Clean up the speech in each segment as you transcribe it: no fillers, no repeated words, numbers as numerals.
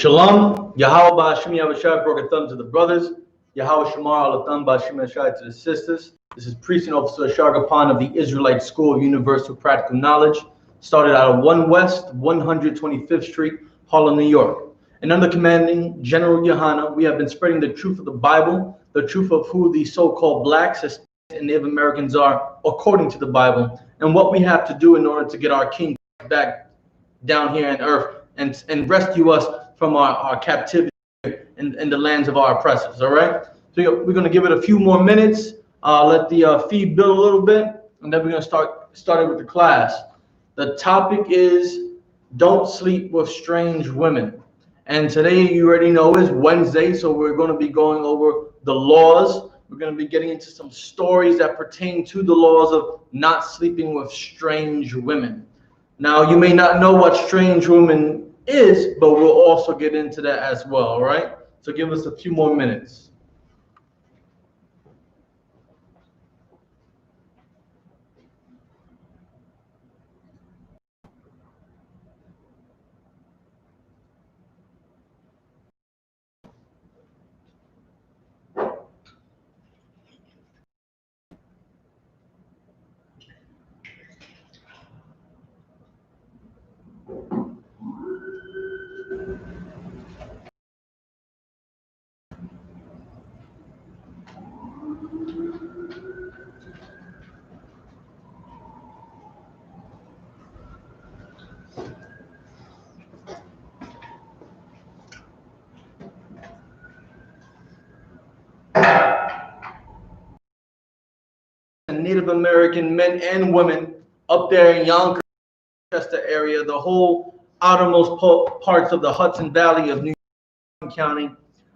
Shalom, Yahweh Ba'ashim Yahweh broke a thumb to the brothers, Yahweh Shamar al-Thumb Ba'ashim Yahweh to the sisters. This is Priest and Officer Shargapan of the Israelite School of Universal Practical Knowledge, started out of 1 West 125th Street, Harlem, New York. And under commanding General YAHANNA, we have been spreading the truth of the Bible, the truth of who the so-called blacks, Hispanics, and Native Americans are according to the Bible, and what we have to do in order to get our king back down here on earth and rescue us from our captivity in the lands of our oppressors. All right, so we're going to give it a few more minutes, let the feed build a little bit, and then we're going to start it with the class. The topic is don't sleep with strange women, and today, you already know, is Wednesday, so we're going to be going over the laws. We're going to be getting into some stories that pertain to the laws of not sleeping with strange women. Now, you may not know what strange woman is, but we'll also get into that as well, all right? So give us a few more minutes. Native American men and women up there in Yonkers area, the whole outermost parts of the Hudson Valley of New York County,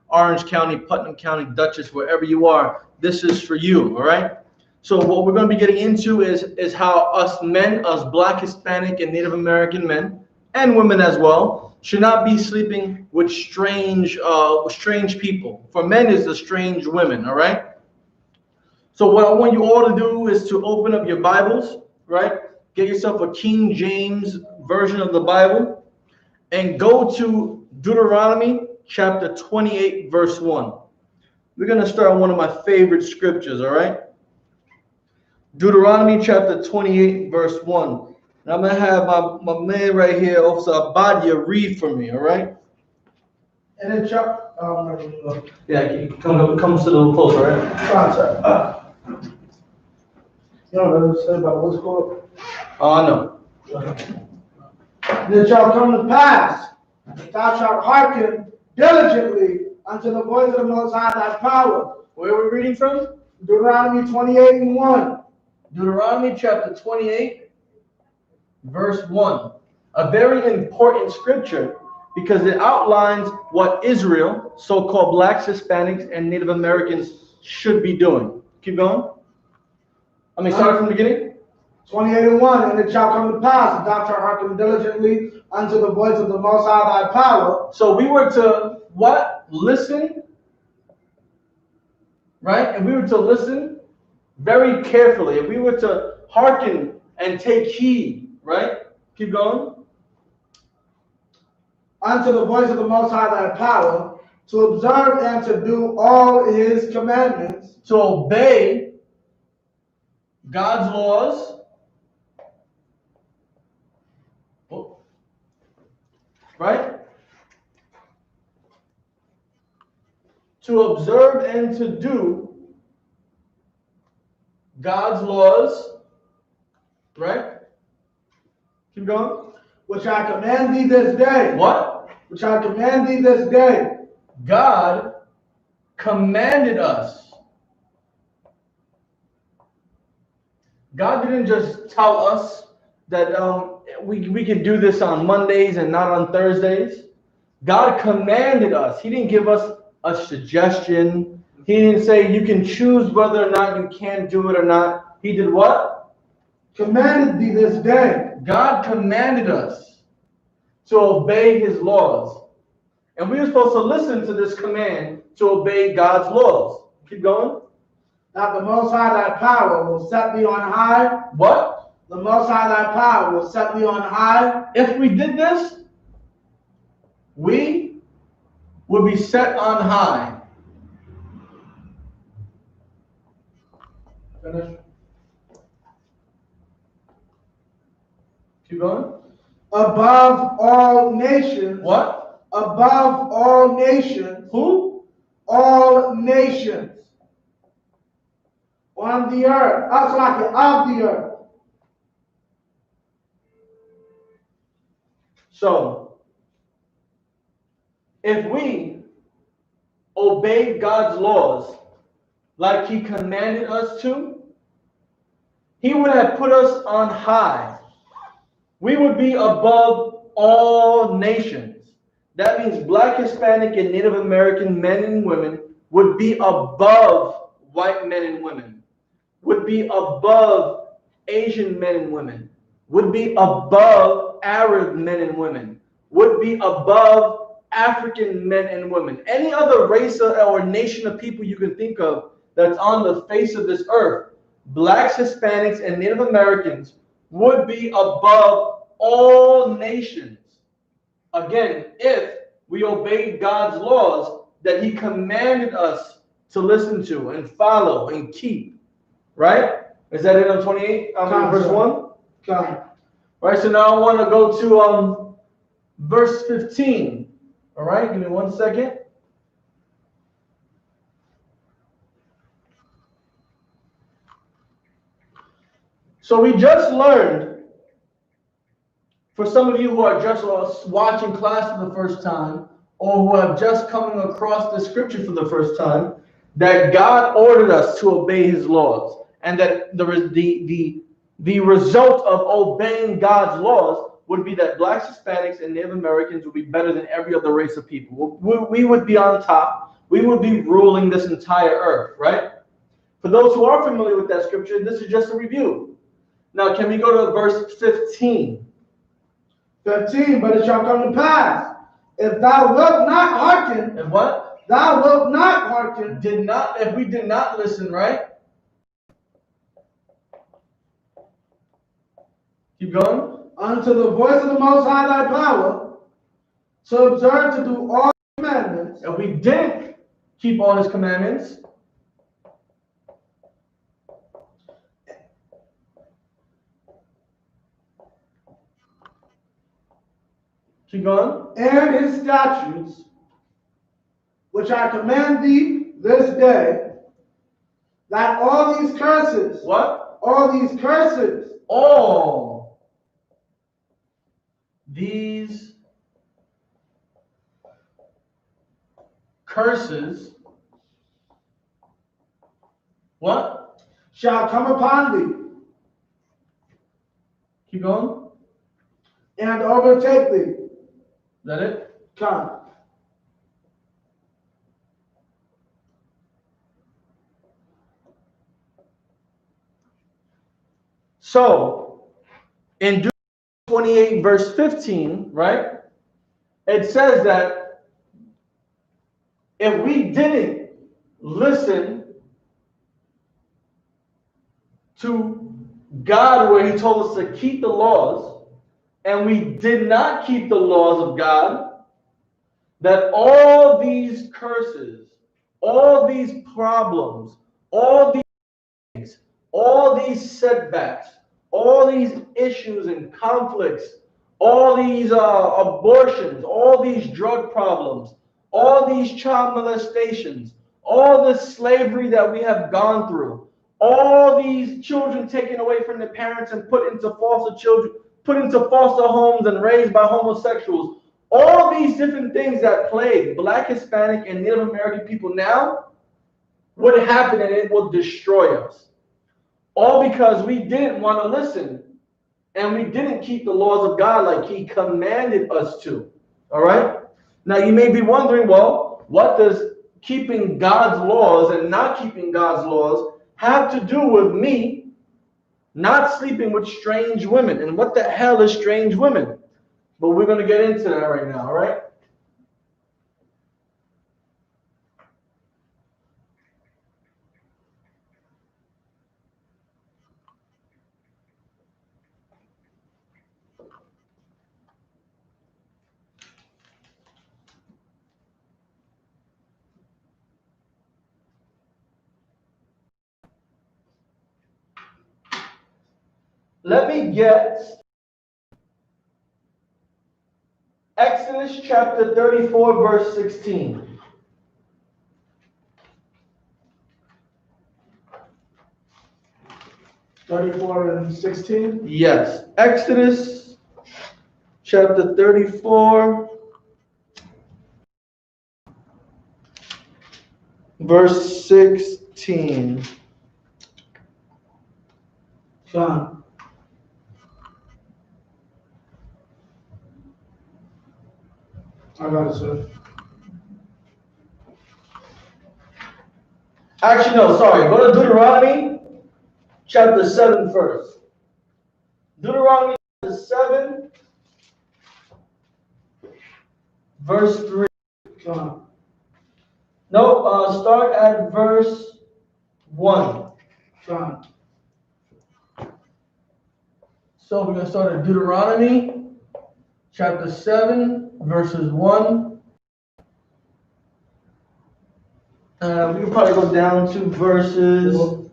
Orange County, Putnam County, Dutchess, wherever you are, this is for you, all right? So what we're going to be getting into is how us men, us Black, Hispanic, and Native American men and women as well should not be sleeping with strange people. For men is the strange women, all right? So what I want you all to do is to open up your Bibles, right? Get yourself a King James version of the Bible and go to Deuteronomy chapter 28, verse 1. We're going to start on one of my favorite scriptures, all right? Deuteronomy chapter 28, verse 1. And I'm going to have my man right here, Officer Abadia, read for me, all right? And then yeah, you come a little closer, right? You know what I'm saying about what's going on? No. That shall come to pass, thou shalt hearken diligently unto the voice of the Most High thy power. Where are we reading from? Deuteronomy 28 and 1. Deuteronomy chapter 28, verse 1. A very important scripture because it outlines what Israel, so-called blacks, Hispanics, and Native Americans should be doing. Keep going. Start from the beginning. 28 and 1. And it shall come to pass, that thou shalt hearken diligently unto the voice of the Most High thy power. So we were to what? Listen, right? And we were to listen very carefully. And we were to hearken and take heed, right? Keep going. Unto the voice of the Most High thy power, to observe and to do all his commandments. To obey God's laws, right? To observe and to do God's laws, right? Keep going. Which I command thee this day. What? Which I command thee this day. God commanded us. God didn't just tell us that we can do this on Mondays and not on Thursdays. God commanded us. He didn't give us a suggestion. He didn't say you can choose whether or not you can do it or not. He did what? Commanded thee this day. God commanded us to obey his laws. And we were supposed to listen to this command to obey God's laws. Keep going. That the Most High thy power will set thee on high. What? The Most High thy power will set thee on high. If we did this, we would be set on high. Finish. Keep going. Above all nations. What? Above all nations. Who? All nations. On the earth. Of the earth. So, if we obeyed God's laws like He commanded us to, He would have put us on high. We would be above all nations. That means Black, Hispanic, and Native American men and women would be above white men and women, would be above Asian men and women, would be above Arab men and women, would be above African men and women. Any other race or nation of people you can think of that's on the face of this earth, Blacks, Hispanics, and Native Americans would be above all nations. Again, if we obeyed God's laws that He commanded us to listen to and follow and keep. Right? Is that it on 28? Verse 1? Come. Right, so now I want to go to verse 15. All right, give me 1 second. So we just learned, for some of you who are just watching class for the first time, or who have just coming across the scripture for the first time, that God ordered us to obey His laws, and that the result of obeying God's laws would be that Blacks, Hispanics, and Native Americans would be better than every other race of people. We would be on top. We would be ruling this entire earth, right? For those who are familiar with that scripture, this is just a review. Now, can we go to verse 15? 15, but it shall come to pass, if thou wilt not hearken. If what? Thou wilt not hearken. If we did not listen, right? Keep going. Unto the voice of the Most High thy power, to observe to do all commandments. If we didn't keep all His commandments, keep going. And His statutes, which I command thee this day, that all these curses. What? All these curses. All these curses. What? Shall come upon thee. Keep going. And overtake thee. Is that it? Come. So, in Deuteronomy 28, verse 15, right? It says that if we didn't listen to God where He told us to keep the laws, and we did not keep the laws of God, that all these curses, all these problems, all these things, all these setbacks, all these issues and conflicts, all these abortions, all these drug problems, all these child molestations, all this slavery that we have gone through, all these children taken away from their parents and put into foster homes and raised by homosexuals, all these different things that plague Black, Hispanic, and Native American people now would happen, and it will destroy us. All because we didn't want to listen, and we didn't keep the laws of God like He commanded us to. All right? Now you may be wondering, well, what does keeping God's laws and not keeping God's laws have to do with me not sleeping with strange women? And what the hell is strange women? But we're going to get into that right now, all right? Let me get Exodus chapter 34, verse 16. and 16. Yes. Exodus chapter 34, verse 16. John. I got it, sir. Actually, no, sorry. Go to Deuteronomy chapter 7 first. Deuteronomy chapter 7, verse 3. John. No, start at verse 1. John. So we're going to start at Deuteronomy chapter 7, verses 1. We can probably go down to verses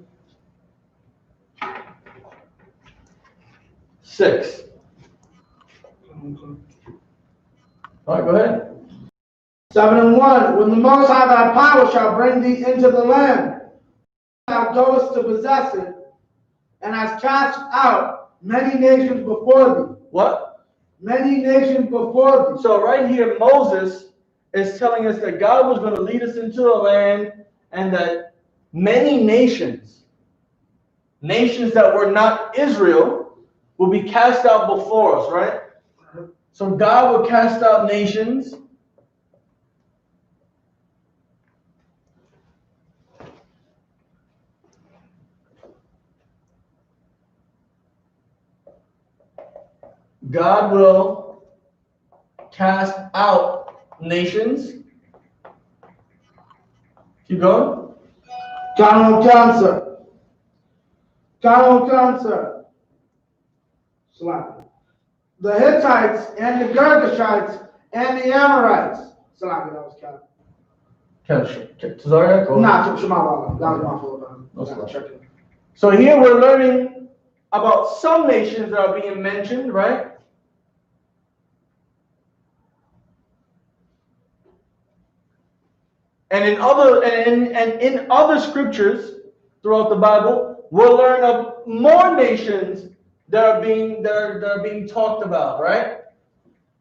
6. All right, go ahead. 7 and 1. When the Most High thy power shall bring thee into the land, thou goest to possess it, and hast cast out many nations before thee. What? Many nations before thee. So right here, Moses is telling us that God was going to lead us into a land and that many nations that were not Israel, will be cast out before us, right? So God will cast out nations. God will cast out nations. Keep going. John cancer. John cancer. The Hittites and the Girgashites and the Amorites. That was Sorry, go. Nah, that was my fault. No, so here we're learning about some nations that are being mentioned, right? And in other scriptures throughout the Bible, we'll learn of more nations that are being talked about, right?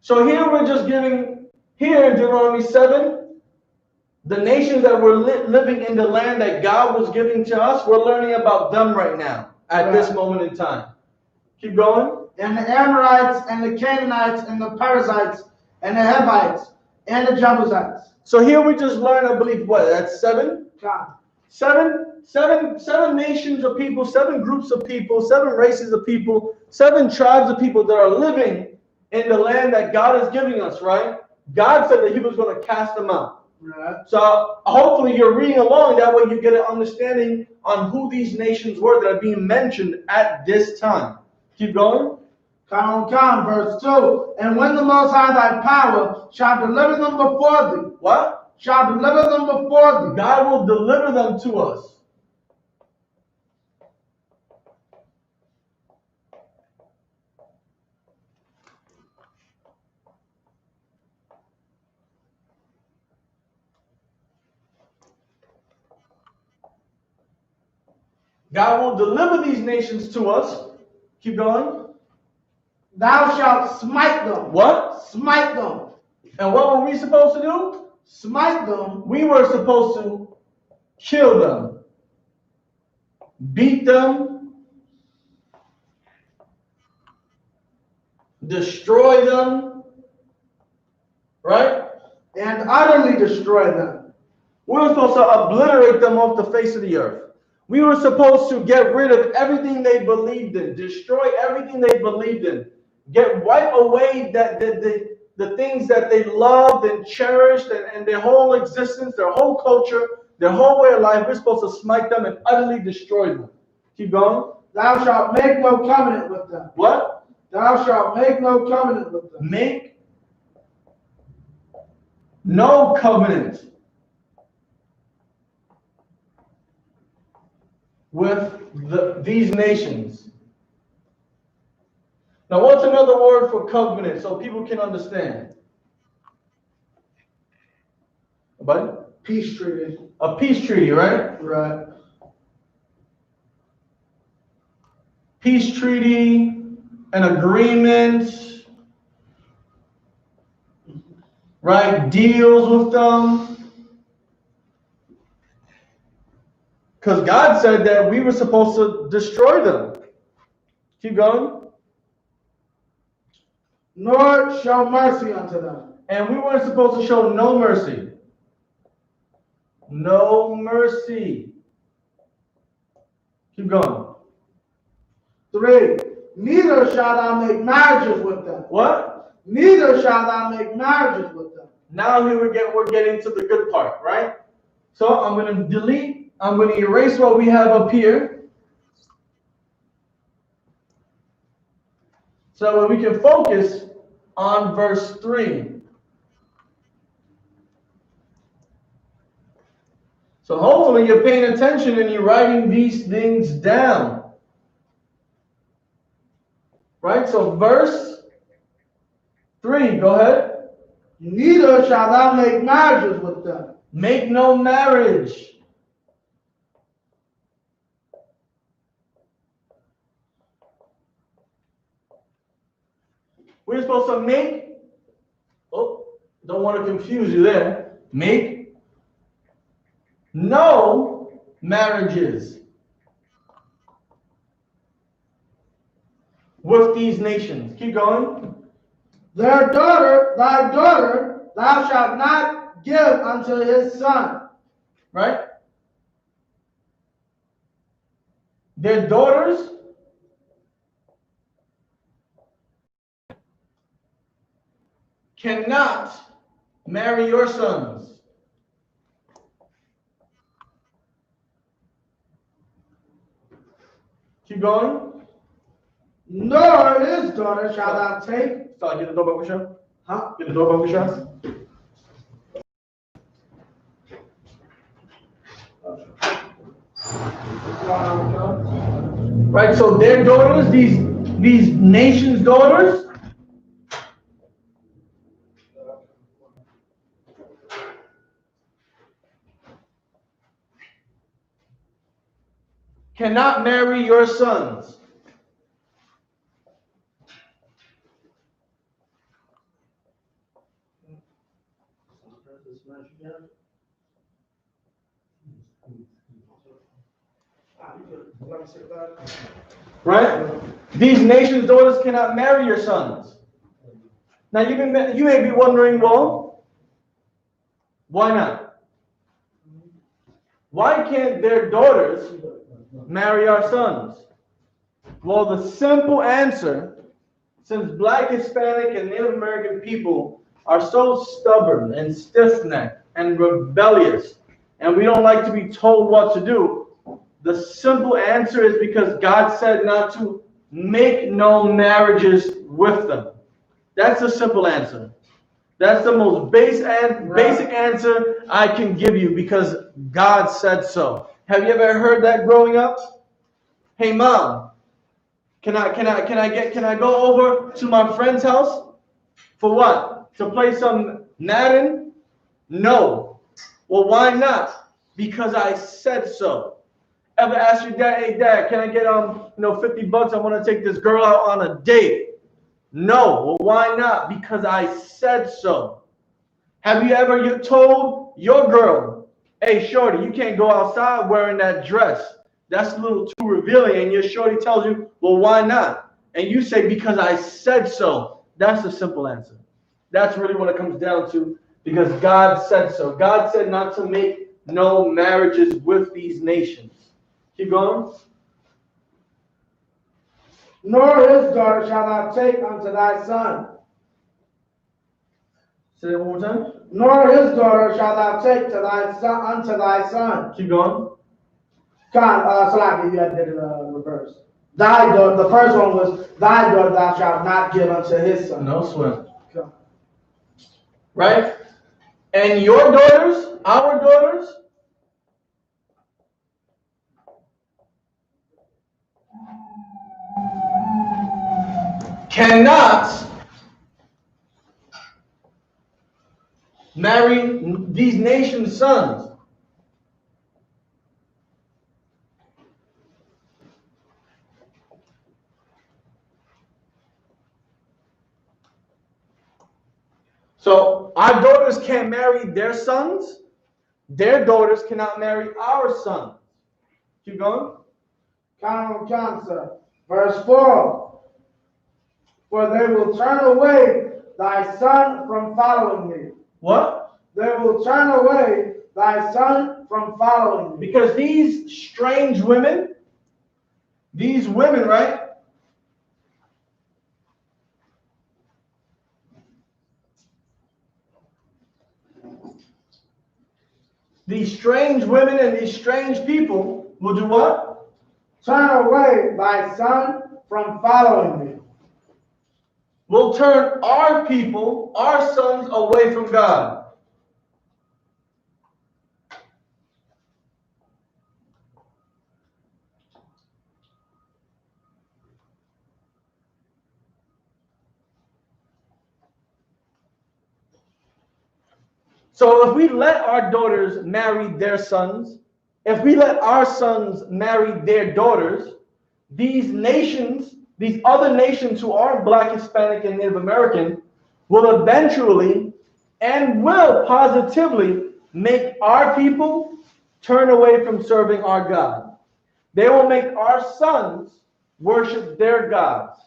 So here we're just giving, here in Deuteronomy 7, the nations that were living in the land that God was giving to us, we're learning about them right now, at this moment in time. Keep going. And the Amorites and the Canaanites and the Perizzites and the Hivites and the Jebusites. So here we just learn, I believe, what? That's 7? God. Seven nations of people, 7 groups of people, 7 races of people, 7 tribes of people that are living in the land that God is giving us, right? God said that he was going to cast them out. Right. So hopefully you're reading along, that way you get an understanding on who these nations were that are being mentioned at this time. Keep going. Verse 2. And when the Most High thy power shall deliver them before thee. What? Shall deliver them before thee. God will deliver them to us. God will deliver these nations to us. Keep going. Thou shalt smite them. What? Smite them. And what were we supposed to do? Smite them. We were supposed to kill them, beat them, destroy them, right? And utterly destroy them. We were supposed to obliterate them off the face of the earth. We were supposed to get rid of everything they believed in, destroy everything they believed in, wipe away the things that they loved and cherished and their whole existence, their whole culture, their whole way of life. We're supposed to smite them and utterly destroy them. Keep going. Thou shalt make no covenant with them. What? Thou shalt make no covenant with them. Make no covenant with these nations. Now, what's another word for covenant so people can understand? What? Peace treaty. A peace treaty, right? Right. Peace treaty, an agreement, right? Deals with them. Because God said that we were supposed to destroy them. Keep going. Nor show mercy unto them. And we weren't supposed to show no mercy. No mercy. Keep going. 3. Neither shalt thou make marriages with them. What? Neither shalt thou make marriages with them. Now here we're getting to the good part, right? So I'm going to delete, I'm going to erase what we have up here, so that we can focus on verse 3. So hopefully you're paying attention and you're writing these things down. Right? So verse 3, go ahead. Neither shalt thou make marriages with them. Make no marriage. We're supposed to make, don't want to confuse you there. Make no marriages with these nations. Keep going. Thy daughter, thou shalt not give unto his son. Right? Their daughters cannot marry your sons. Keep going. Nor his daughter shalt thou take. Start, get the door back, Michelle. Huh? Get the door back, Michelle. Right, so their daughters, these nations' daughters, cannot marry your sons. Right? These nations' daughters cannot marry your sons. Now you may be wondering, well, why not? Why can't their daughters marry our sons? Well, the simple answer, since Black, Hispanic, and Native American people are so stubborn and stiff-necked and rebellious, and we don't like to be told what to do, the simple answer is because God said not to make no marriages with them. That's the simple answer. That's the most basic answer I can give you, because God said so. Have you ever heard that growing up? Hey mom, can I go over to my friend's house? For what? To play some Madden? No. Well, why not? Because I said so. Ever ask your dad, hey dad, can I get $50? I want to take this girl out on a date. No. Well, why not? Because I said so. Have you ever told your girl, hey shorty, you can't go outside wearing that dress. That's a little too revealing. And your shorty tells you, well, why not? And you say, because I said so. That's the simple answer. That's really what it comes down to, because God said so. God said not to make no marriages with these nations. Keep going. Nor his daughter shalt thou take unto thy son. Say that one more time. Nor his daughter shalt thou take to thy son, unto thy son. Keep going. Salaki, you had to do the reverse. Thy daughter, the first one was, thy daughter thou shalt not give unto his son. No sweat. Okay. Right? And your daughters, our daughters, cannot marry these nations' sons. So our daughters can't marry their sons. Their daughters cannot marry our sons. Keep going. Count, sir. Verse 4. For they will turn away thy son from following me. What? They will turn away thy son from following me. Because these strange women, right? These strange women and these strange people will do what? Turn away thy son from following me. Will turn our people, our sons, away from God. So if we let our daughters marry their sons, if we let our sons marry their daughters, these nations, these other nations who aren't Black, Hispanic, and Native American, will eventually and will positively make our people turn away from serving our God. They will make our sons worship their gods.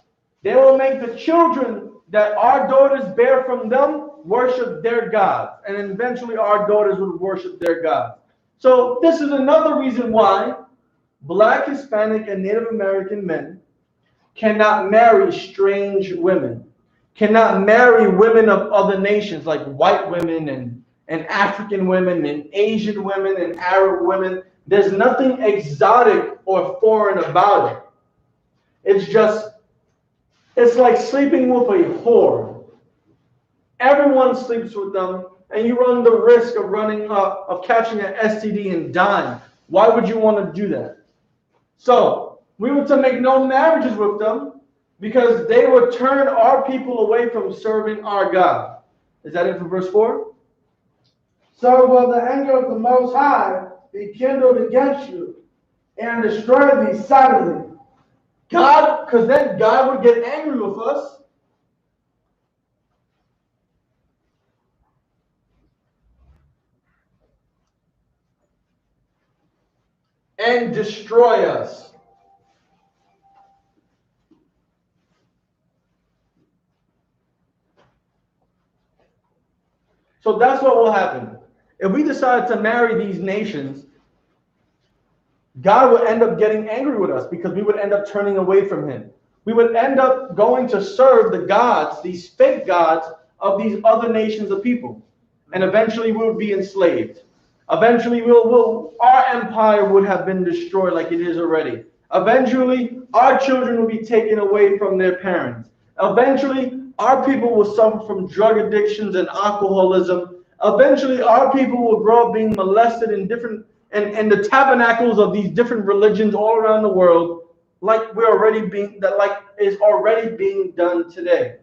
They will make the children that our daughters bear from them worship their gods. And eventually our daughters will worship their gods. So this is another reason why Black, Hispanic, and Native American men cannot marry strange women, cannot marry women of other nations like white women and African women and Asian women and Arab women. There's nothing exotic or foreign about it. It's like sleeping with a whore. Everyone sleeps with them, and you run the risk of catching an STD and dying. Why would you want to do that? So we were to make no marriages with them because they would turn our people away from serving our God. Is that it for verse 4? So will the anger of the Most High be kindled against you and destroy thee suddenly. God, because then God would get angry with us. And destroy us. So that's what will happen. If we decide to marry these nations, God would end up getting angry with us because we would end up turning away from him. We would end up going to serve the gods, these fake gods of these other nations of people. And eventually we would be enslaved. Eventually our empire would have been destroyed like it is already. Eventually our children will be taken away from their parents. Eventually our people will suffer from drug addictions and alcoholism. Eventually our people will grow up being molested in different and the tabernacles of these different religions all around the world, like is already being done today.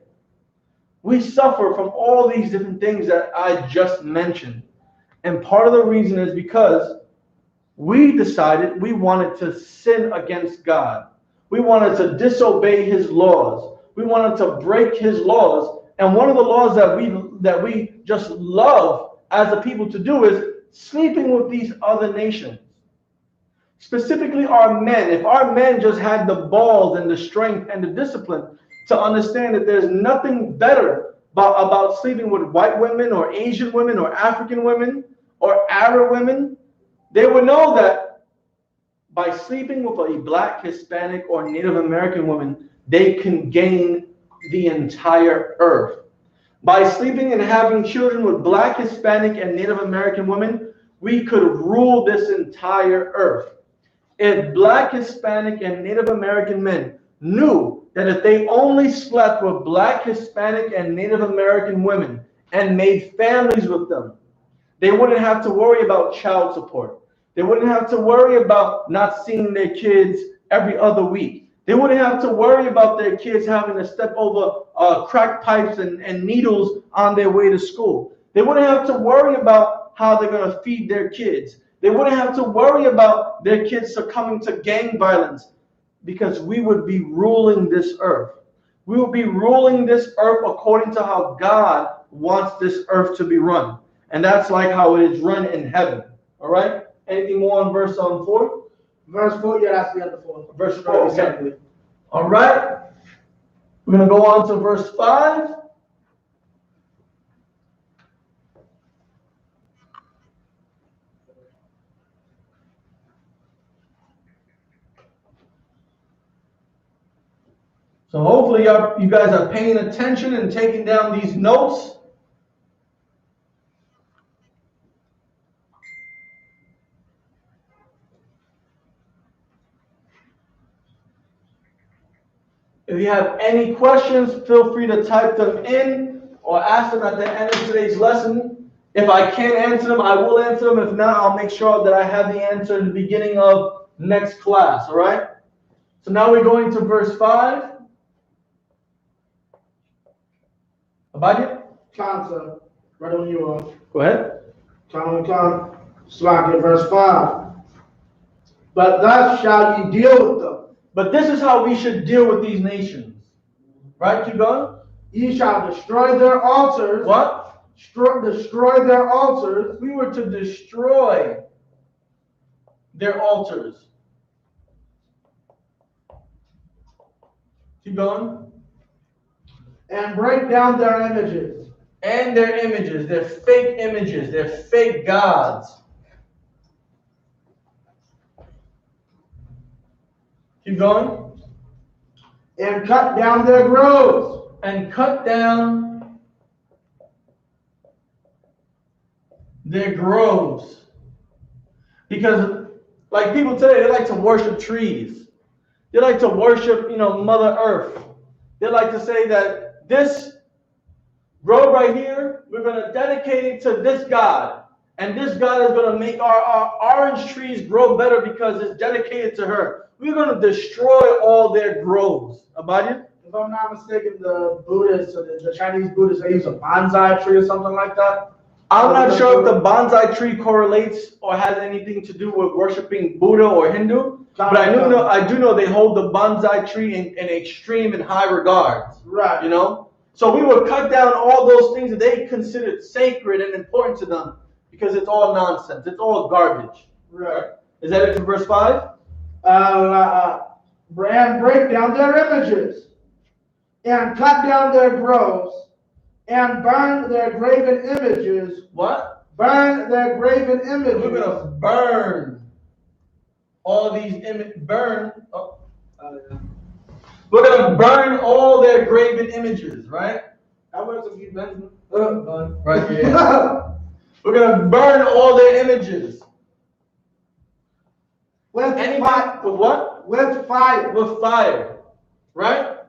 We suffer from all these different things that I just mentioned. And part of the reason is because we decided we wanted to sin against God. We wanted to disobey his laws. We wanted to break his laws. And one of the laws that we just love as a people to do is sleeping with these other nations. Specifically our men. If our men just had the balls and the strength and the discipline to understand that there's nothing better about sleeping with white women or Asian women or African women or Arab women, they would know that by sleeping with a Black, Hispanic, or Native American woman, they can gain the entire earth. By sleeping and having children with Black, Hispanic, and Native American women, we could rule this entire earth. If Black, Hispanic, and Native American men knew that if they only slept with Black, Hispanic, and Native American women and made families with them, they wouldn't have to worry about child support. They wouldn't have to worry about not seeing their kids every other week. They wouldn't have to worry about their kids having to step over crack pipes and needles on their way to school. They wouldn't have to worry about how they're going to feed their kids. They wouldn't have to worry about their kids succumbing to gang violence, because we would be ruling this earth. We will be ruling this earth according to how God wants this earth to be run. And that's like how it is run in heaven. All right? Anything more on verse 4? Verse 4, yeah, that's the other 4. Verse 4, okay. All right. We're going to go on to verse 5. So hopefully you guys are paying attention and taking down these notes. If you have any questions, feel free to type them in or ask them at the end of today's lesson. If I can't answer them, I will answer them. If not, I'll make sure that I have the answer in the beginning of next class, all right? So now we're going to verse 5. Abadi? Cancer. Right on you all. Go ahead. Come. Slack at verse 5. But thus shall ye deal with them. But this is how we should deal with these nations. Right? Keep going. Ye shall destroy their altars. What? Destroy their altars. We were to destroy their altars. Keep going. And break down their images. And their images, their fake images, their fake gods. Keep going. And cut down their groves. And cut down their groves. Because like people today, they like to worship trees. They like to worship, Mother Earth. They like to say that this grove right here, we're going to dedicate it to this God. And this God is going to make our orange trees grow better because it's dedicated to her. We're going to destroy all their groves. Abadi? If I'm not mistaken, the Buddhists, or the Chinese Buddhists, they use a bonsai tree or something like that. I'm not sure if the bonsai tree correlates or has anything to do with worshiping Buddha or Hindu. But I do know they hold the bonsai tree in extreme and high regards. Right. So we would cut down all those things that they considered sacred and important to them because it's all nonsense. It's all garbage. Right. Is that it for verse 5? And break down their images, and cut down their groves, and burn their graven images. What? Burn their graven images. We're going to burn all these images. Burn. Oh. We're going to burn all their graven images, right? That works if you burn. Right, yeah. We're going to burn all their images. With fire. With what? With fire. With fire. Right?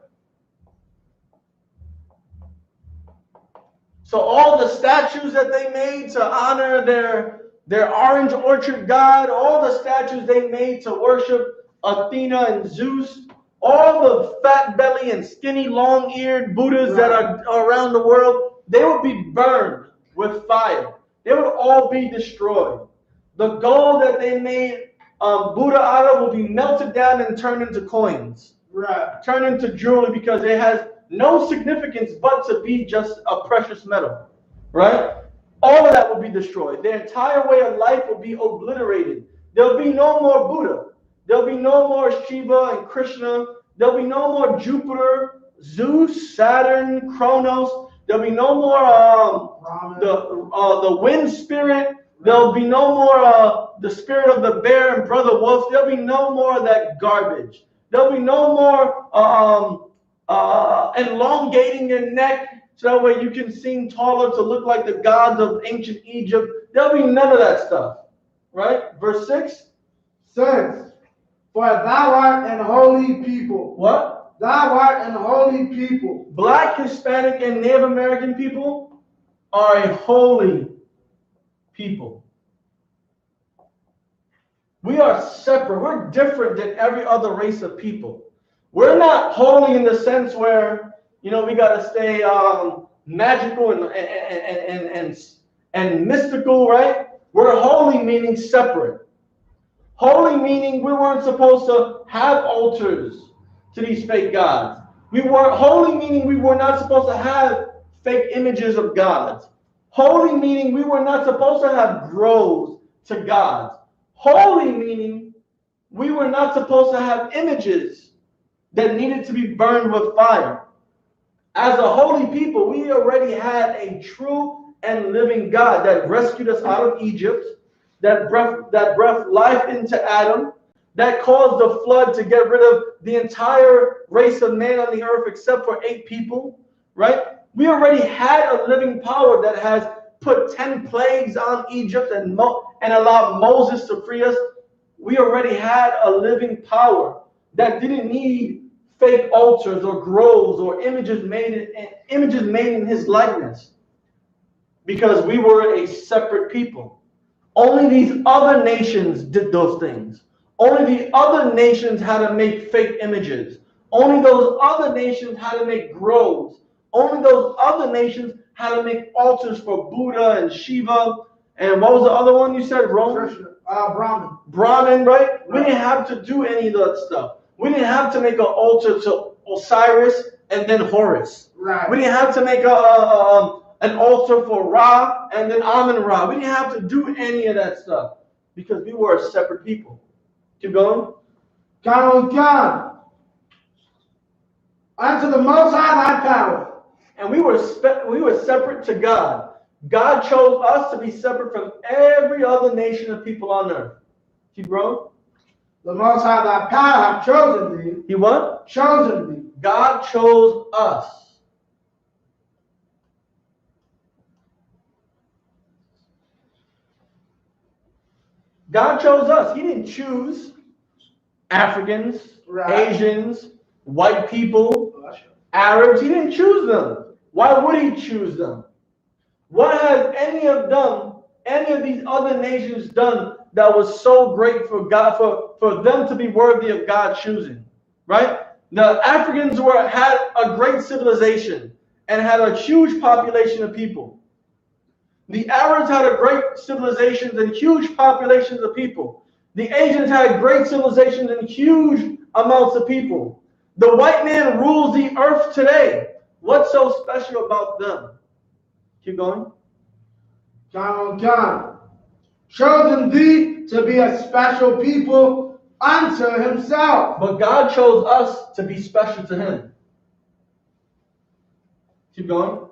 So all the statues that they made to honor their orange orchard god, all the statues they made to worship Athena and Zeus, all the fat belly and skinny long-eared Buddhas that are around the world, they would be burned with fire. They would all be destroyed. The gold that they made Buddha out of will be melted down and turned into coins. Right. Turned into jewelry because it has no significance but to be just a precious metal. Right? All of that will be destroyed. Their entire way of life will be obliterated. There'll be no more Buddha. There'll be no more Shiva and Krishna. There'll be no more Jupiter, Zeus, Saturn, Kronos. There'll be no more the wind spirit. There'll be no more the spirit of the bear and brother wolf. There'll be no more of that garbage. There'll be no more elongating your neck so that way you can seem taller to look like the gods of ancient Egypt. There'll be none of that stuff. Right? Verse 6. 6. For thou art an holy people. What? Thou art an holy people. Black, Hispanic, and Native American people are a holy people. We are separate. We're different than every other race of people. We're not holy in the sense where, we got to stay magical and mystical, right? We're holy meaning separate. Holy meaning we weren't supposed to have altars to these fake gods. Holy meaning we were not supposed to have fake images of gods. Holy meaning we were not supposed to have groves to gods. Holy meaning we were not supposed to have images that needed to be burned with fire. As a holy people, we already had a true and living God that rescued us out of Egypt, that breathed life into Adam, that caused the flood to get rid of the entire race of man on the earth except for 8 people, right? We already had a living power that has put 10 plagues on Egypt and allowed Moses to free us. We already had a living power that didn't need fake altars or groves or images made in his likeness, because we were a separate people. Only these other nations did those things. Only the other nations had to make fake images. Only those other nations had to make groves. Only those other nations had to make altars for Buddha and Shiva. And what was the other one you said? Brahmin. Brahmin, right? We didn't have to do any of that stuff. We didn't have to make an altar to Osiris and then Horus. Right. We didn't have to make an altar for Ra and then Amun Ra. We didn't have to do any of that stuff because we were a separate people. Keep going. God. Unto the Most High thy power. And we were separate to God. God chose us to be separate from every other nation of people on earth. Keep going. The Most High thy power have chosen thee. He what? Chosen thee. God chose us. God chose us. He didn't choose Africans, right, Asians, white people, Arabs. He didn't choose them. Why would he choose them? What has any of these other nations done that was so great for God, for them to be worthy of God choosing? Right? The Africans had a great civilization and had a huge population of people. The Arabs had a great civilizations and huge populations of people. The Asians had great civilizations and huge amounts of people. The white man rules the earth today. What's so special about them? Keep going. John. Chosen thee to be a special people unto himself. But God chose us to be special to him. Keep going.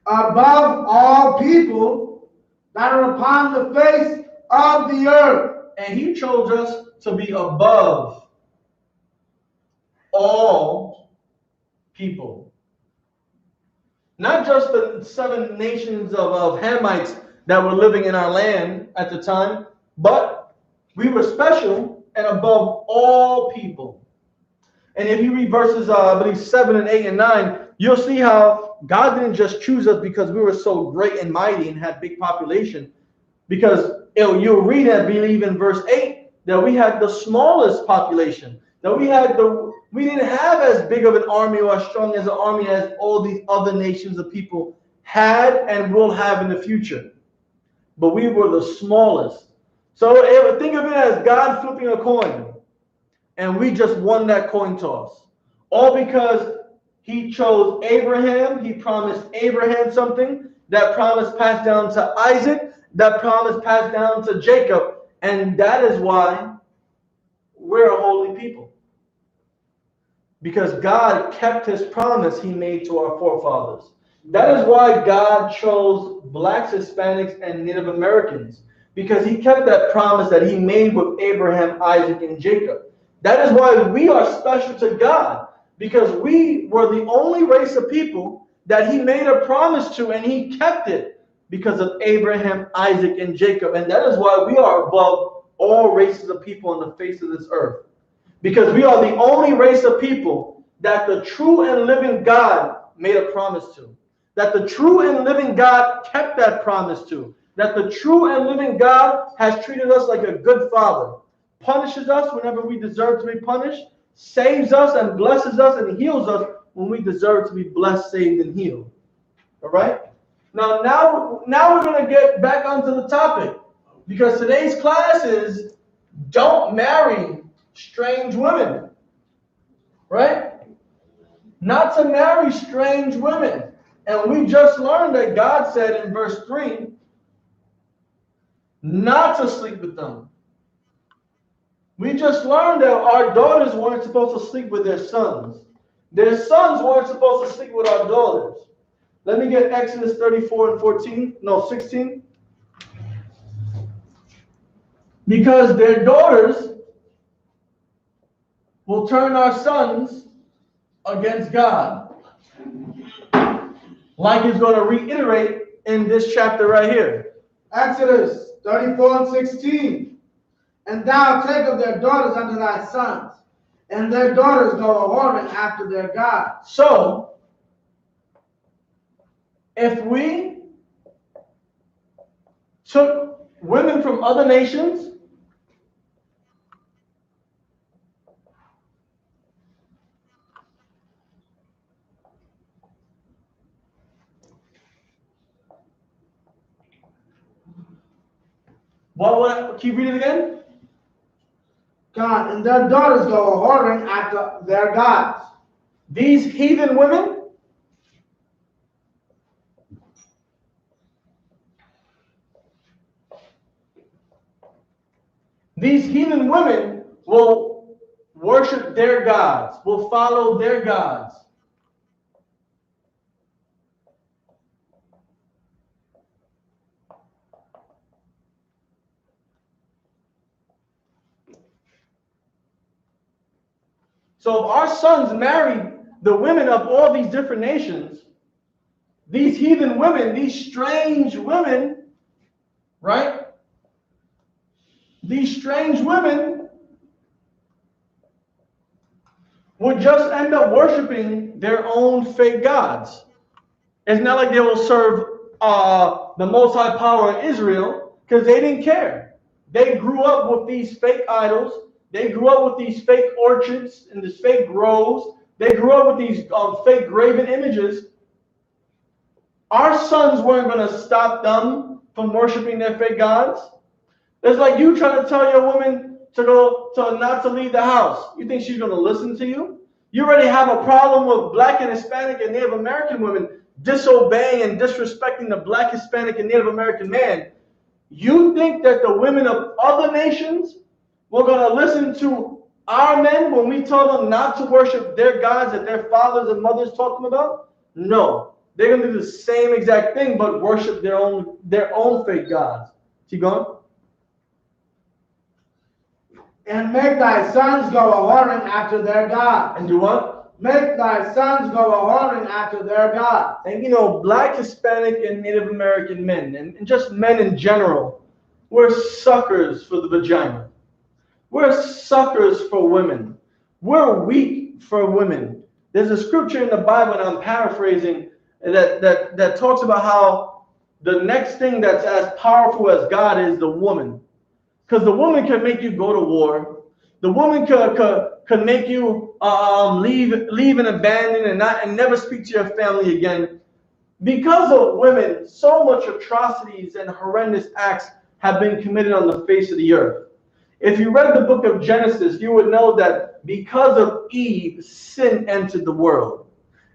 Above all people that are upon the face of the earth. And he chose us to be above all people. Not just the 7 nations of Hamites that were living in our land at the time, but we were special and above all people. And if you read verses, I believe 7 and 8 and 9, you'll see how God didn't just choose us because we were so great and mighty and had big population. Because you'll read and believe in verse 8 that we had the smallest population. That we didn't have as big of an army or as strong as an army as all these other nations of people had and will have in the future. But we were the smallest. So think of it as God flipping a coin. And we just won that coin toss. All because he chose Abraham. He promised Abraham something. That promise passed down to Isaac. That promise passed down to Jacob. And that is why we're a holy people. Because God kept his promise he made to our forefathers. That is why God chose blacks, Hispanics, and Native Americans. Because he kept that promise that he made with Abraham, Isaac, and Jacob. That is why we are special to God. Because we were the only race of people that he made a promise to, and he kept it because of Abraham, Isaac, and Jacob. And that is why we are above all races of people on the face of this earth. Because we are the only race of people that the true and living God made a promise to. That the true and living God kept that promise to. That the true and living God has treated us like a good father. punishes us whenever we deserve to be punished, saves us and blesses us and heals us when we deserve to be blessed, saved, and healed. All right? Now we're going to get back onto the topic, because today's class is don't marry strange women. Right? Not to marry strange women. And we just learned that God said in verse 3 not to sleep with them. We just learned that our daughters weren't supposed to sleep with their sons. Their sons weren't supposed to sleep with our daughters. Let me get Exodus 16. Because their daughters will turn our sons against God. Like he's going to reiterate in this chapter right here. Exodus 34:16. And thou take of their daughters unto thy sons, and their daughters go a-whoring after their gods. So, if we took women from other nations, keep reading again? God, and their daughters go a-whoring after their gods. These heathen women, will worship their gods, will follow their gods. So if our sons marry the women of all these different nations, these heathen women, these strange women, right? These strange women would just end up worshiping their own fake gods. It's not like they will serve the Most High Power of Israel, because they didn't care. They grew up with these fake idols. They grew up with these fake orchards and these fake groves. They grew up with these fake graven images. Our sons weren't going to stop them from worshiping their fake gods. It's like you trying to tell your woman not to leave the house. You think she's going to listen to you? You already have a problem with Black and Hispanic and Native American women disobeying and disrespecting the Black, Hispanic, and Native American man. You think that the women of other nations were going to listen to our men when we told them not to worship their gods that their fathers and mothers taught them about? No. They're going to do the same exact thing, but worship their own fake gods. Keep going. And make thy sons go a-whoring after their gods. And do what? Make thy sons go a-whoring after their gods. And Black, Hispanic, and Native American men, and just men in general, we're suckers for the vagina. We're suckers for women. We're weak for women. There's a scripture in the Bible, and I'm paraphrasing, that talks about how the next thing that's as powerful as God is the woman. Because the woman can make you go to war. The woman could make you leave and abandon and never speak to your family again. Because of women, so much atrocities and horrendous acts have been committed on the face of the earth. If you read the book of Genesis, you would know that because of Eve, sin entered the world.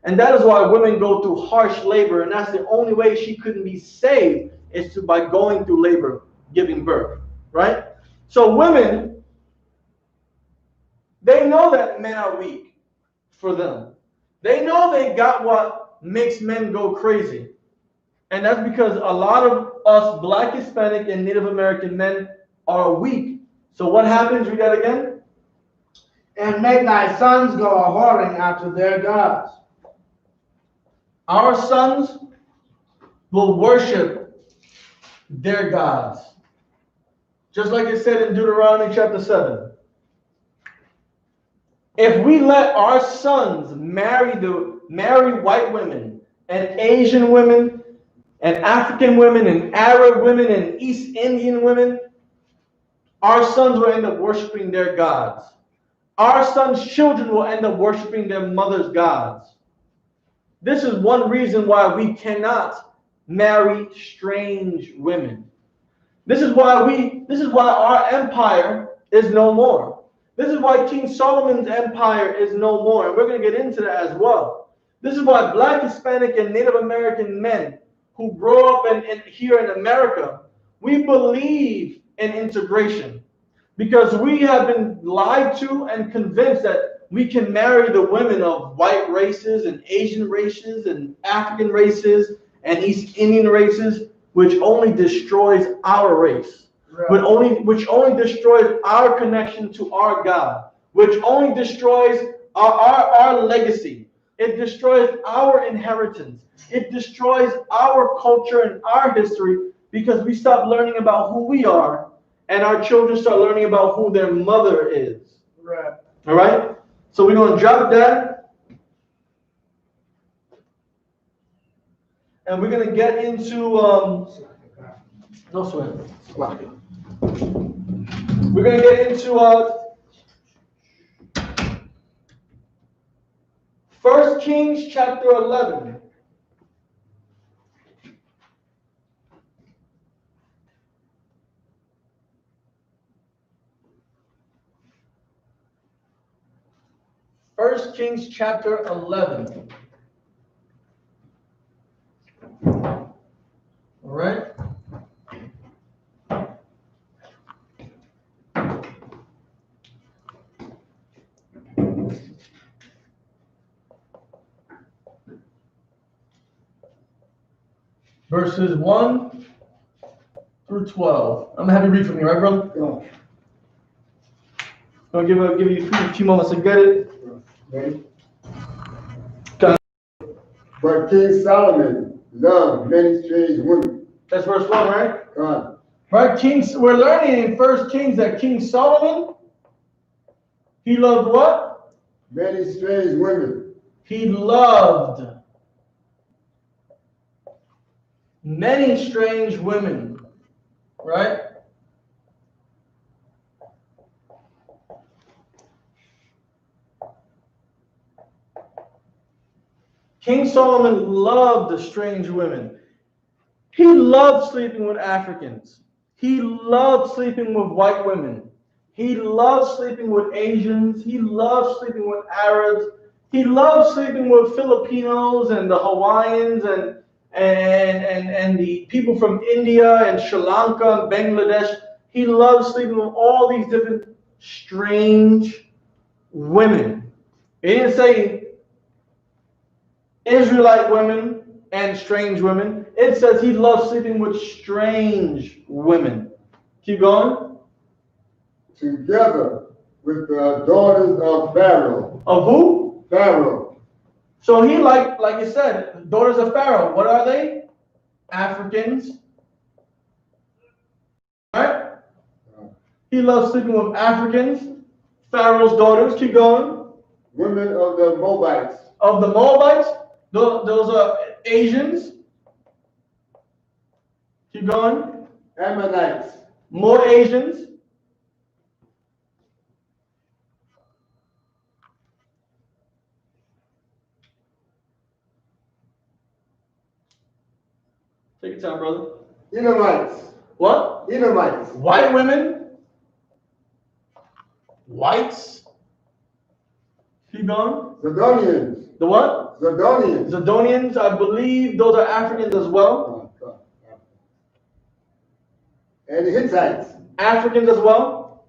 And that is why women go through harsh labor, and that's the only way she couldn't be saved is by going through labor, giving birth, right? So women, they know that men are weak for them. They know they got what makes men go crazy. And that's because a lot of us Black, Hispanic, and Native American men are weak. So what happens? Read that again. And make thy sons go a-whoring after their gods. Our sons will worship their gods. Just like it said in Deuteronomy chapter 7. If we let our sons marry white women and Asian women and African women and Arab women and East Indian women, Our sons will end up worshiping their gods. Our sons' children will end up worshiping their mother's gods. This is one reason why we cannot marry strange women. This is why our empire is no more. This is why King Solomon's empire is no more. And we're going to get into that as well. This is why Black, Hispanic, and Native American men who grow up here in America, we believe in integration. Because we have been lied to and convinced that we can marry the women of white races and Asian races and African races and East Indian races, which only destroys our race, right. which only destroys our connection to our God, which only destroys our legacy. It destroys our inheritance. It destroys our culture and our history because we stop learning about who we are and our children start learning about who their mother is. Right. All right? So we're going to drop that. And we're going to get into, no sweat. We're going to get into 1 Kings chapter 11. First Kings chapter 11. All right. Verses 1 through 12. I'm gonna have you read for me, right, brother? Yeah. I'll give you a few moments to get it. Okay. But King Solomon loved many strange women. That's verse 1, right? God. Right, we're learning in 1 Kings that King Solomon, he loved what? Many strange women. He loved many strange women, right? King Solomon loved the strange women. He loved sleeping with Africans. He loved sleeping with white women. He loved sleeping with Asians. He loved sleeping with Arabs. He loved sleeping with Filipinos and the Hawaiians and the people from India and Sri Lanka and Bangladesh. He loved sleeping with all these different strange women. He didn't say Israelite women and strange women. It says he loved sleeping with strange women. Keep going. Together with the daughters of Pharaoh. Of who? Pharaoh. So he like you said, daughters of Pharaoh. What are they? Africans. Right? He loves sleeping with Africans. Pharaoh's daughters. Keep going. Women of the Moabites. Of the Moabites. Those are Asians. Keep going. Ammonites. More Asians. Take your time, brother. Edomites. What? Edomites. White women. Whites. Keep going. Zidonians. The what? Zidonians. Zidonians, I believe those are Africans as well. And the Hittites. Africans as well.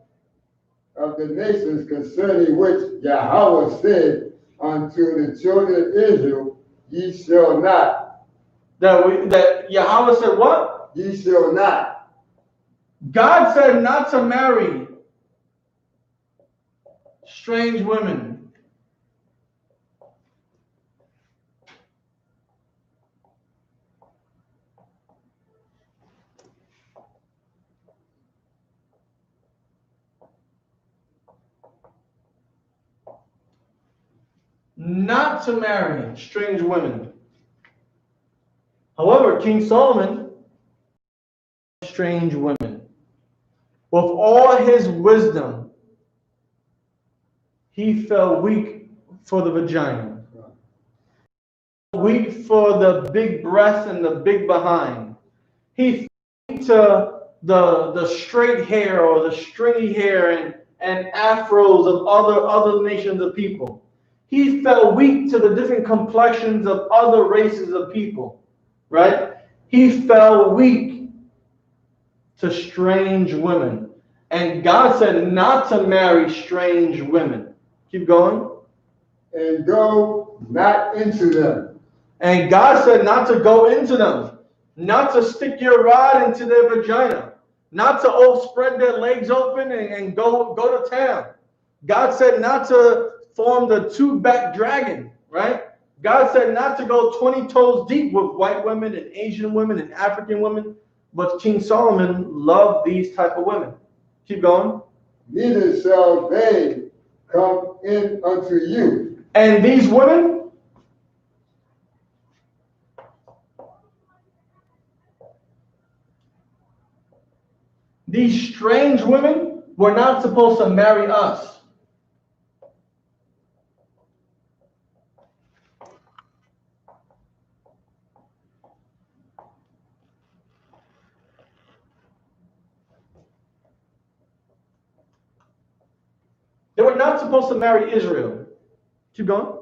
Of the nations concerning which Yahweh said unto the children of Israel, ye shall not. That Yahweh said what? Ye shall not. God said not to marry strange women. Not to marry strange women. However, King Solomon, strange women. with all his wisdom, he fell weak for the vagina, weak for the big breast and the big behind. He fell weak to the straight hair or the stringy hair and afros of other nations of people. He fell weak to the different complexions of other races of people, right? He fell weak to strange women. And God said not to marry strange women. Keep going. And go not into them. And God said not to go into them, not to stick your rod into their vagina, not to spread their legs open and go to town. God said not to form the two-backed dragon, right? God said not to go 20 toes deep with white women and Asian women and African women, but King Solomon loved these type of women. Keep going. Neither shall they come in unto you. And these women, these strange women, were not supposed to marry us. They were not supposed to marry Israel. Keep going.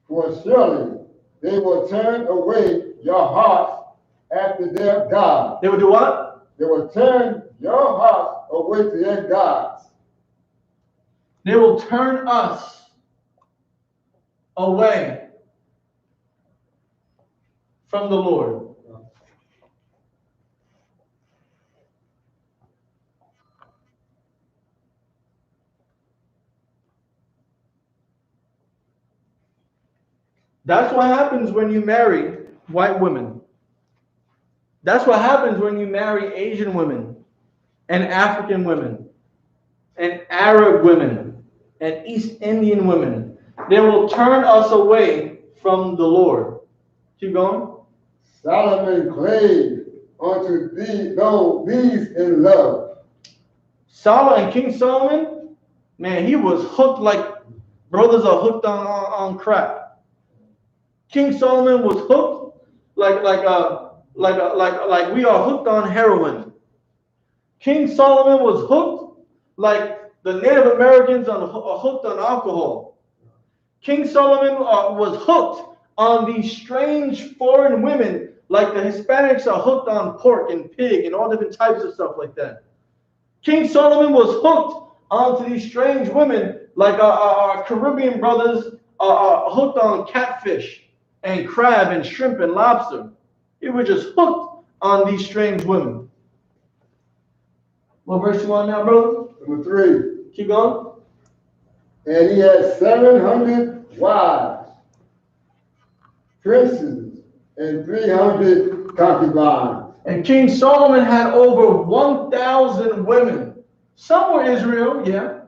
For surely they will turn away your hearts after their God. They would do what? They will turn your hearts away to their gods. They will turn us away from the Lord. That's what happens when you marry white women. That's what happens when you marry Asian women and African women and Arab women and East Indian women. They will turn us away from the Lord. Keep going. Solomon clave unto these in love. King Solomon, man, he was hooked like brothers are hooked on crack. King Solomon was hooked like we are hooked on heroin. King Solomon was hooked like the Native Americans are hooked on alcohol. King Solomon was hooked on these strange foreign women like the Hispanics are hooked on pork and pig and all different types of stuff like that. King Solomon was hooked onto these strange women like our Caribbean brothers are hooked on catfish and crab and shrimp and lobster. He was just hooked on these strange women. What verse you on now, brother? Number 3. Keep going. And he had 700 wives, princes, and 300 concubines. And King Solomon had over 1,000 women. Some were Israel, yeah,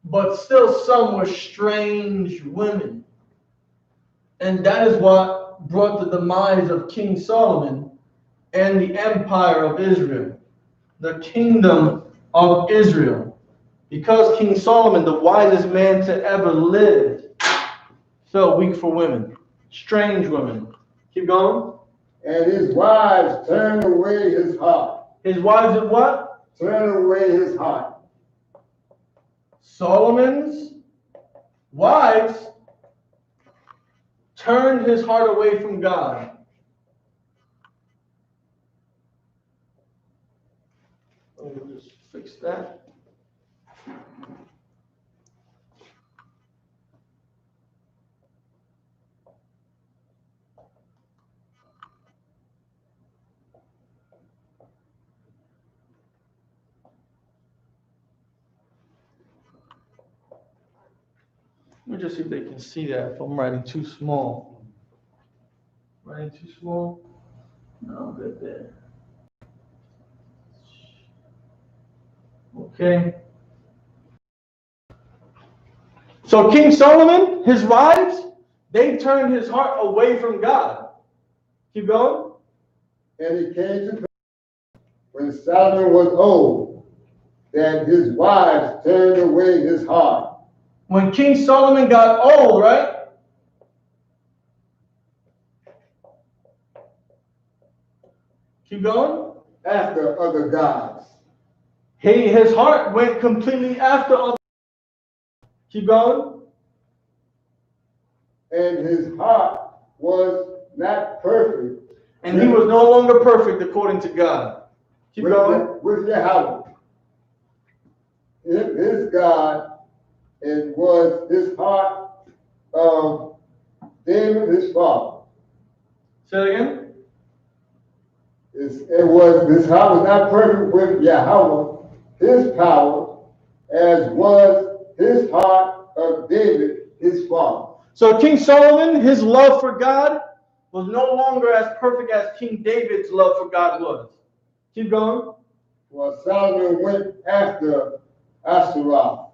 but still some were strange women. And that is what brought the demise of King Solomon and the empire of Israel, the kingdom of Israel. Because King Solomon, the wisest man to ever live, felt weak for women, strange women. Keep going. And his wives turned away his heart. His wives did what? Turned away his heart. Solomon's wives turned his heart away from God. Let me just fix that. Let me just see if they can see that if I'm writing too small. Writing too small? No, good there. Okay. So King Solomon, his wives, they turned his heart away from God. Keep going. And it came to pass when Solomon was old that his wives turned away his heart. When King Solomon got old, right? Keep going. After other gods. His heart went completely after other. Keep going. And his heart was not perfect. And he was no longer perfect according to God. Keep going. With Yahweh. His God, it was his heart of David, his father. Say it again. His heart was not perfect with Yahweh, his power, as was his heart of David, his father. So King Solomon, his love for God was no longer as perfect as King David's love for God was. Keep going. Well, Solomon went after I.S.U.P.K,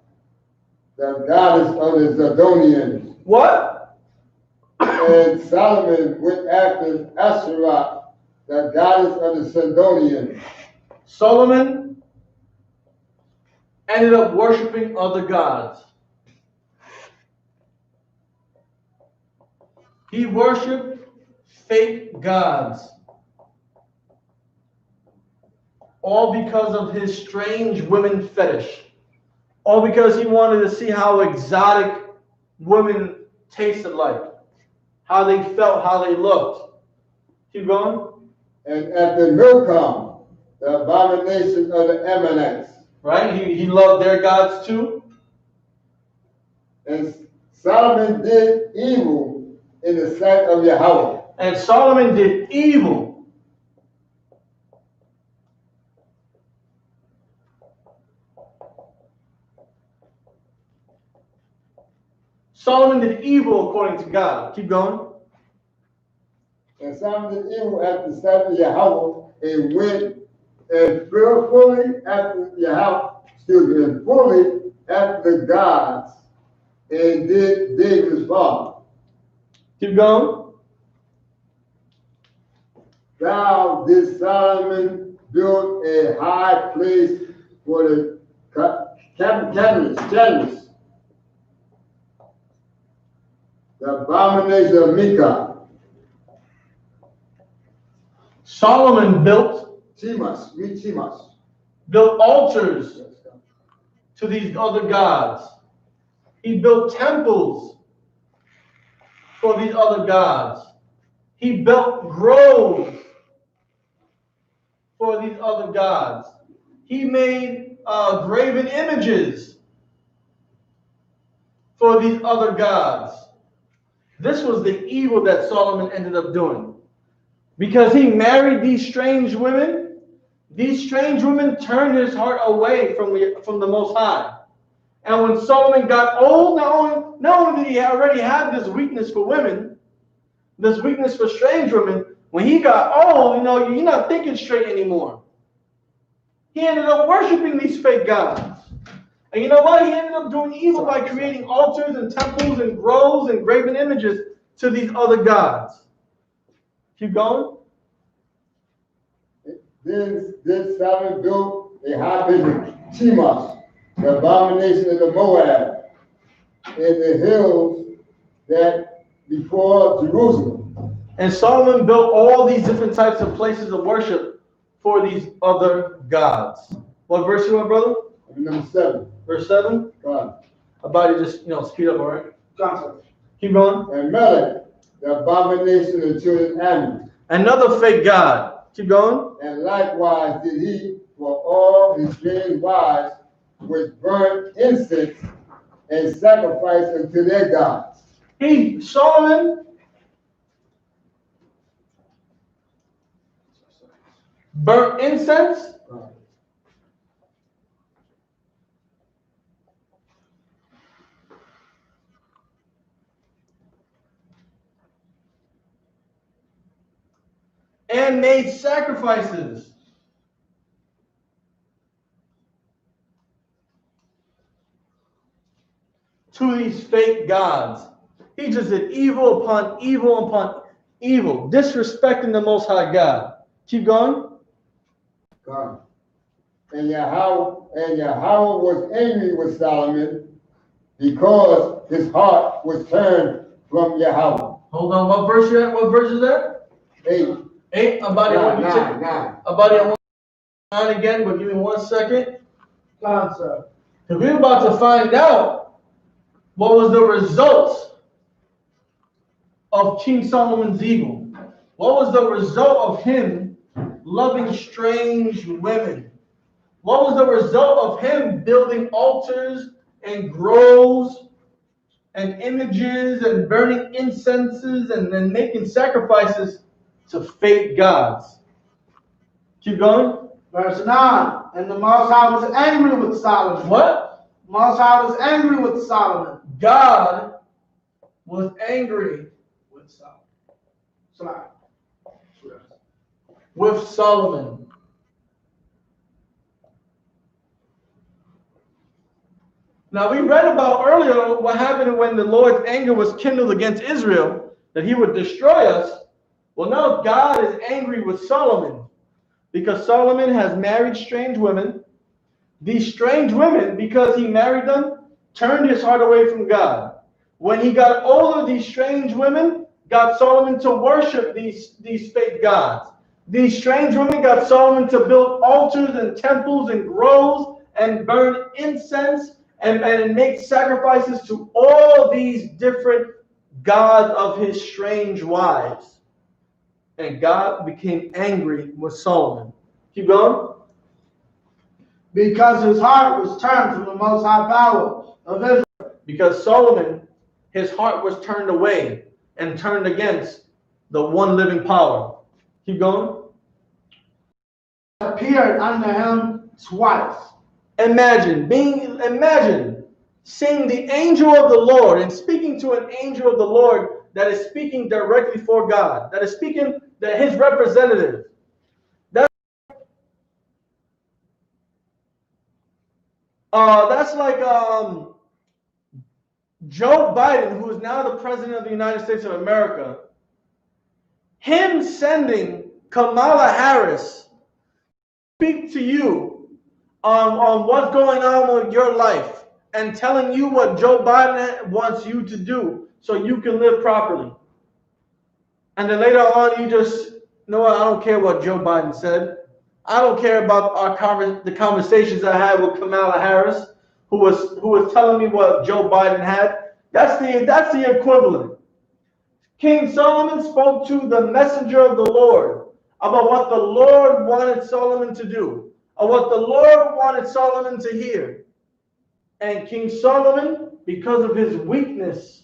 the goddess of the Zidonians. What? And Solomon went after I.S.U.P.K, the goddess of the Sidonians. Solomon ended up worshiping other gods. He worshiped fake gods. All because of his strange women fetish. All because he wanted to see how exotic women tasted like. How they felt, how they looked. Keep going. And after Milcom, the abomination of the Ammonites. Right? He loved their gods too. And Solomon did evil in the sight of Yahweh. And Solomon did evil. Solomon did evil according to God. Keep going. And Solomon did evil after the sight of Yahweh and went and fully after Yahweh, and fully after the gods and did David's father. Keep going. Thou did Solomon build a high place for the candles, the abomination of Mika. Solomon built altars to these other gods. He built temples for these other gods. He built groves for these other gods. He made graven images for these other gods. This was the evil that Solomon ended up doing. Because he married these strange women turned his heart away from the Most High. And when Solomon got old, not only did he already have this weakness for women, this weakness for strange women, when he got old, you're not thinking straight anymore. He ended up worshiping these fake gods. And you know what? He ended up doing evil by creating altars and temples and groves and graven images to these other gods. Keep going. Then Solomon built a high place of Chemosh, the abomination of the Moab, in the hills that before Jerusalem. And Solomon built all these different types of places of worship for these other gods. What verse you want, brother? Number 7. Verse 7? God. About to just, speed up, all right? Johnson. Keep going. And Melech, the abomination of the children of Ammon. Another fake god. Keep going. And likewise did he for all his strange wives, which burned incense and sacrificed unto their gods. Solomon burnt incense and made sacrifices to these fake gods. He just did evil upon evil upon evil, disrespecting the Most High God. Keep going. God. And Yahweh was angry with Solomon because his heart was turned from Yahweh. Hold on, what verse you at? What verse is that? 8. 8. About it. Nine. About it. 9 again, but give me 1 second. Answer. Because we're about to find out what was the results of King Solomon's evil. What was the result of him loving strange women? What was the result of him building altars and groves and images and burning incenses and then making sacrifices to fake gods? Keep going. Verse 9. And the Most High was angry with Solomon. What? Most High was angry with Solomon. God was angry With Solomon. Sorry. with Solomon. Now, we read about earlier what happened when the Lord's anger was kindled against Israel, that he would destroy us. Well, now God is angry with Solomon because Solomon has married strange women. These strange women, because he married them, turned his heart away from God. When he got older, these strange women got Solomon to worship these fake gods. These strange women got Solomon to build altars and temples and groves and burn incense and make sacrifices to all these different gods of his strange wives. And God became angry with Solomon. Keep going. Because his heart was turned from the Most High power of Israel. Because Solomon, his heart was turned away and turned against the one living power. Keep going. Appeared unto him twice. Imagine seeing the angel of the Lord and speaking to an angel of the Lord that is speaking directly for God, that is speaking that his representative. That's like Joe Biden, who is now the president of the United States of America, him sending Kamala Harris speak to you on what's going on with your life and telling you what Joe Biden wants you to do so you can live properly. And then later on, you just, you know what, I don't care what Joe Biden said. I don't care about the conversations I had with Kamala Harris, who was telling me what Joe Biden had. That's the equivalent. King Solomon spoke to the messenger of the Lord about what the Lord wanted Solomon to do, or what the Lord wanted Solomon to hear. And King Solomon, because of his weakness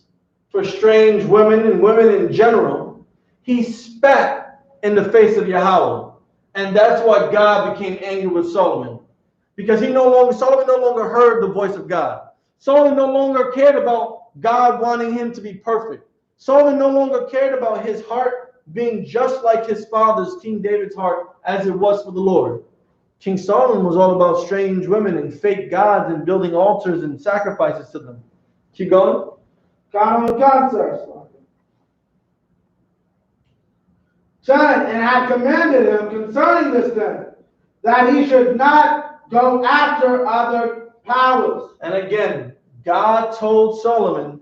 for strange women and women in general, he spat in the face of Yahweh. And that's why God became angry with Solomon. Because Solomon no longer heard the voice of God. Solomon no longer cared about God wanting him to be perfect. Solomon no longer cared about his heart being just like his father's, King David's heart, as it was for the Lord. King Solomon was all about strange women and fake gods and building altars and sacrifices to them. Keep going. God on God, sir. 10, and had commanded him concerning this thing, that he should not go after other powers. And again, God told Solomon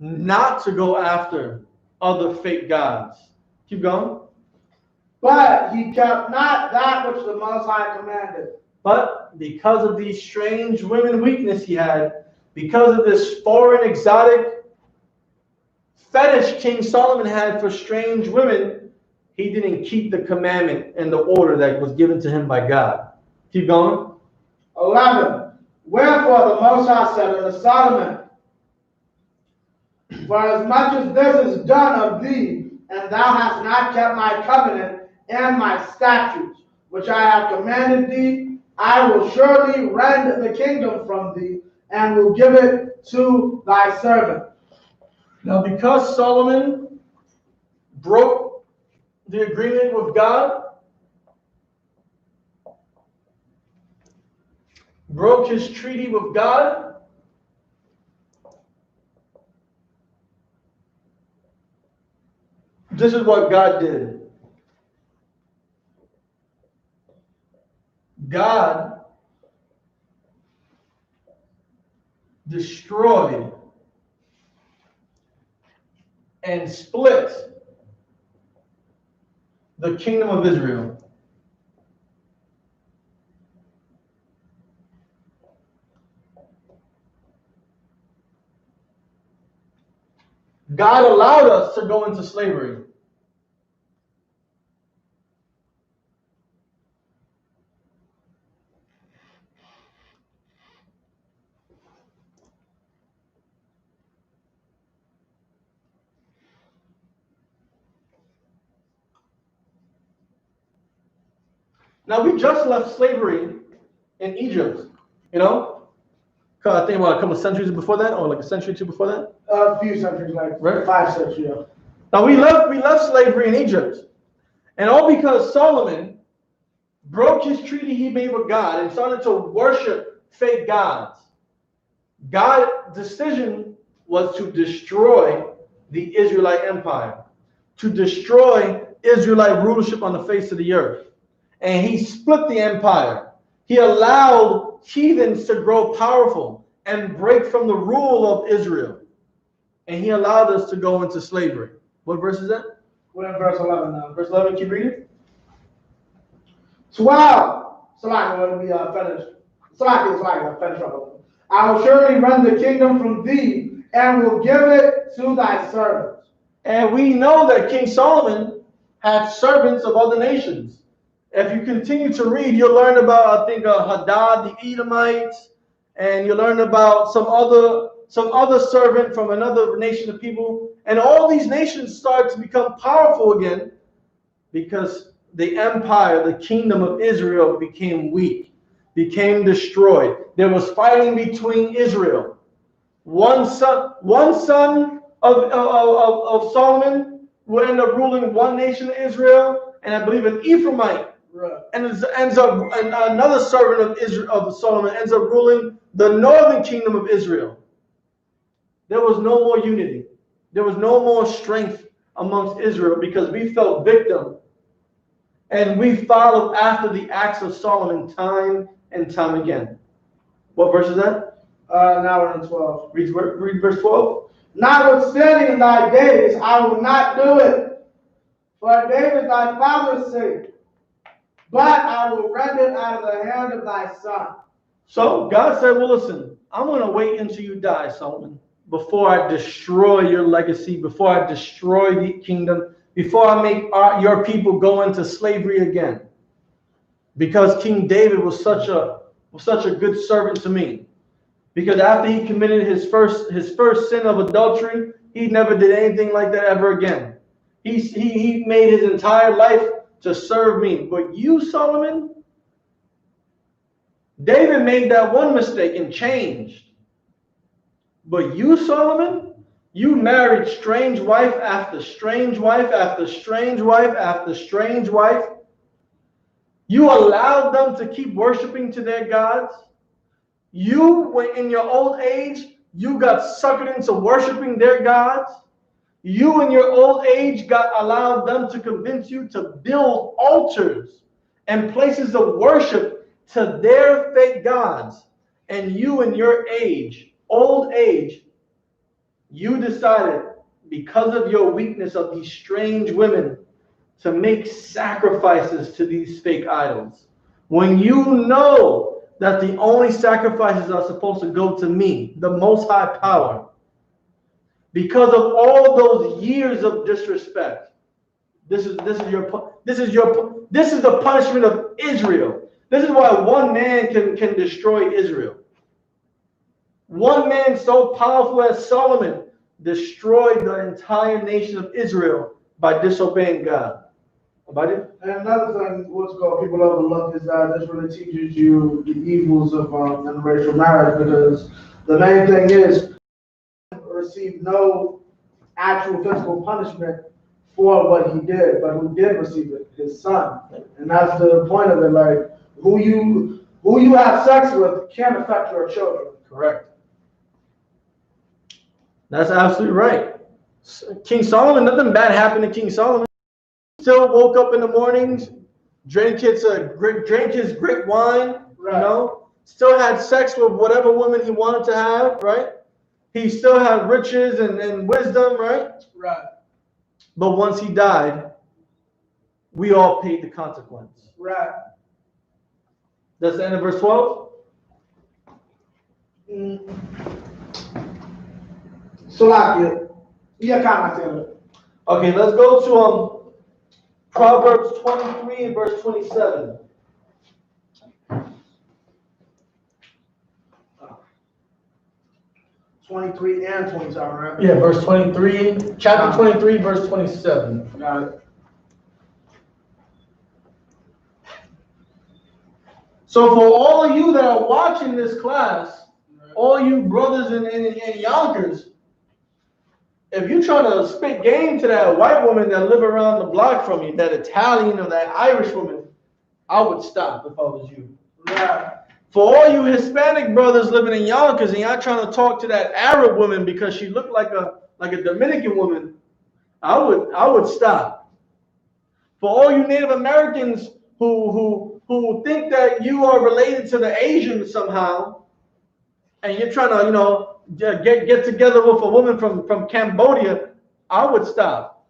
not to go after other fake gods. Keep going. But he kept not that which the Most High commanded. But because of these strange women weakness he had, because of this foreign exotic fetish King Solomon had for strange women, he didn't keep the commandment and the order that was given to him by God. Keep going. 11. Wherefore the Most High said unto Solomon, for as much as this is done of thee, and thou hast not kept my covenant and my statutes, which I have commanded thee, I will surely rend the kingdom from thee, and will give it to thy servant. Now, because Solomon broke the agreement with God, broke his treaty with God, this is what God did. God destroyed and split the kingdom of Israel. God allowed us to go into slavery. Now, we just left slavery in Egypt, you know? I think about a couple of centuries before that, or like a century or two before that. A few centuries, like Right. 5 centuries. Yeah. Now, we left slavery in Egypt. And all because Solomon broke his treaty he made with God and started to worship fake gods. God's decision was to destroy the Israelite empire, to destroy Israelite rulership on the face of the earth. And he split the empire. He allowed heathens to grow powerful and break from the rule of Israel. And he allowed us to go into slavery. What verse is that? We're in verse 11 now. Verse 11, keep reading. 12. Salaki, let me finish. Salaki, finish up. I will surely rend the kingdom from thee and will give it to thy servants. And we know that King Solomon had servants of other nations. If you continue to read, you'll learn about, I think, Hadad, the Edomites, and you'll learn about some other servant from another nation of people. And all these nations start to become powerful again because the empire, the kingdom of Israel became weak, became destroyed. There was fighting between Israel. One son of Solomon would end up ruling one nation of Israel, and I believe an Ephraimite. Right. And another servant of Solomon ends up ruling the northern kingdom of Israel. There was no more unity. There was no more strength amongst Israel because we fell victim and we followed after the acts of Solomon time and time again. What verse is that? Now we're in 12. Read verse 12. Notwithstanding in thy days, I will not do it for David thy father's sake, but I will rend it out of the hand of thy son. So God said, well, listen, I'm going to wait until you die, Solomon, before I destroy your legacy, before I destroy the kingdom, before I make your people go into slavery again. Because King David was such a good servant to me. Because after he committed his first sin of adultery, he never did anything like that ever again. He made his entire life to serve me. But you, Solomon, David made that one mistake and changed. But you, Solomon, you married strange wife after strange wife after strange wife after strange wife. You allowed them to keep worshiping to their gods. You, when in your old age, you got suckered into worshiping their gods. You in your old age allowed them to convince you to build altars and places of worship to their fake gods. And you in your age, old age, you decided, because of your weakness of these strange women, to make sacrifices to these fake idols. When you know that the only sacrifices are supposed to go to me, the Most High Power, because of all those years of disrespect, this is the punishment of Israel. This is why one man can destroy Israel. One man so powerful as Solomon destroyed the entire nation of Israel by disobeying God. About it? And another thing, what's called people overlook, is that this really teaches you the evils of interracial marriage, because the main thing is receive no actual physical punishment for what he did, but who did receive it, his son. And that's the point of it. Like, who you have sex with can affect your children. Correct. That's absolutely right. King Solomon, nothing bad happened to King Solomon. Still woke up in the mornings, drank his grape wine, Right. you know, still had sex with whatever woman he wanted to have, right? He still had riches and wisdom, right? Right. But once he died, we all paid the consequence. Right. That's the end of verse 12? Salakia. YAHANNA. Okay, let's go to Proverbs 23 and verse 27. Uh, 23 and 27, right? Yeah, verse 23, chapter 23, verse 27. Got it. So for all of you that are watching this class, all you brothers and Yonkers, if you're trying to spit game to that white woman that live around the block from you, that Italian or that Irish woman, I would stop if I was you. Right. For all you Hispanic brothers living in Yonkers and y'all trying to talk to that Arab woman because she looked like a Dominican woman, I would stop. For all you Native Americans who think that you are related to the Asians somehow, and you're trying to, you know, get together with a woman from Cambodia, I would stop.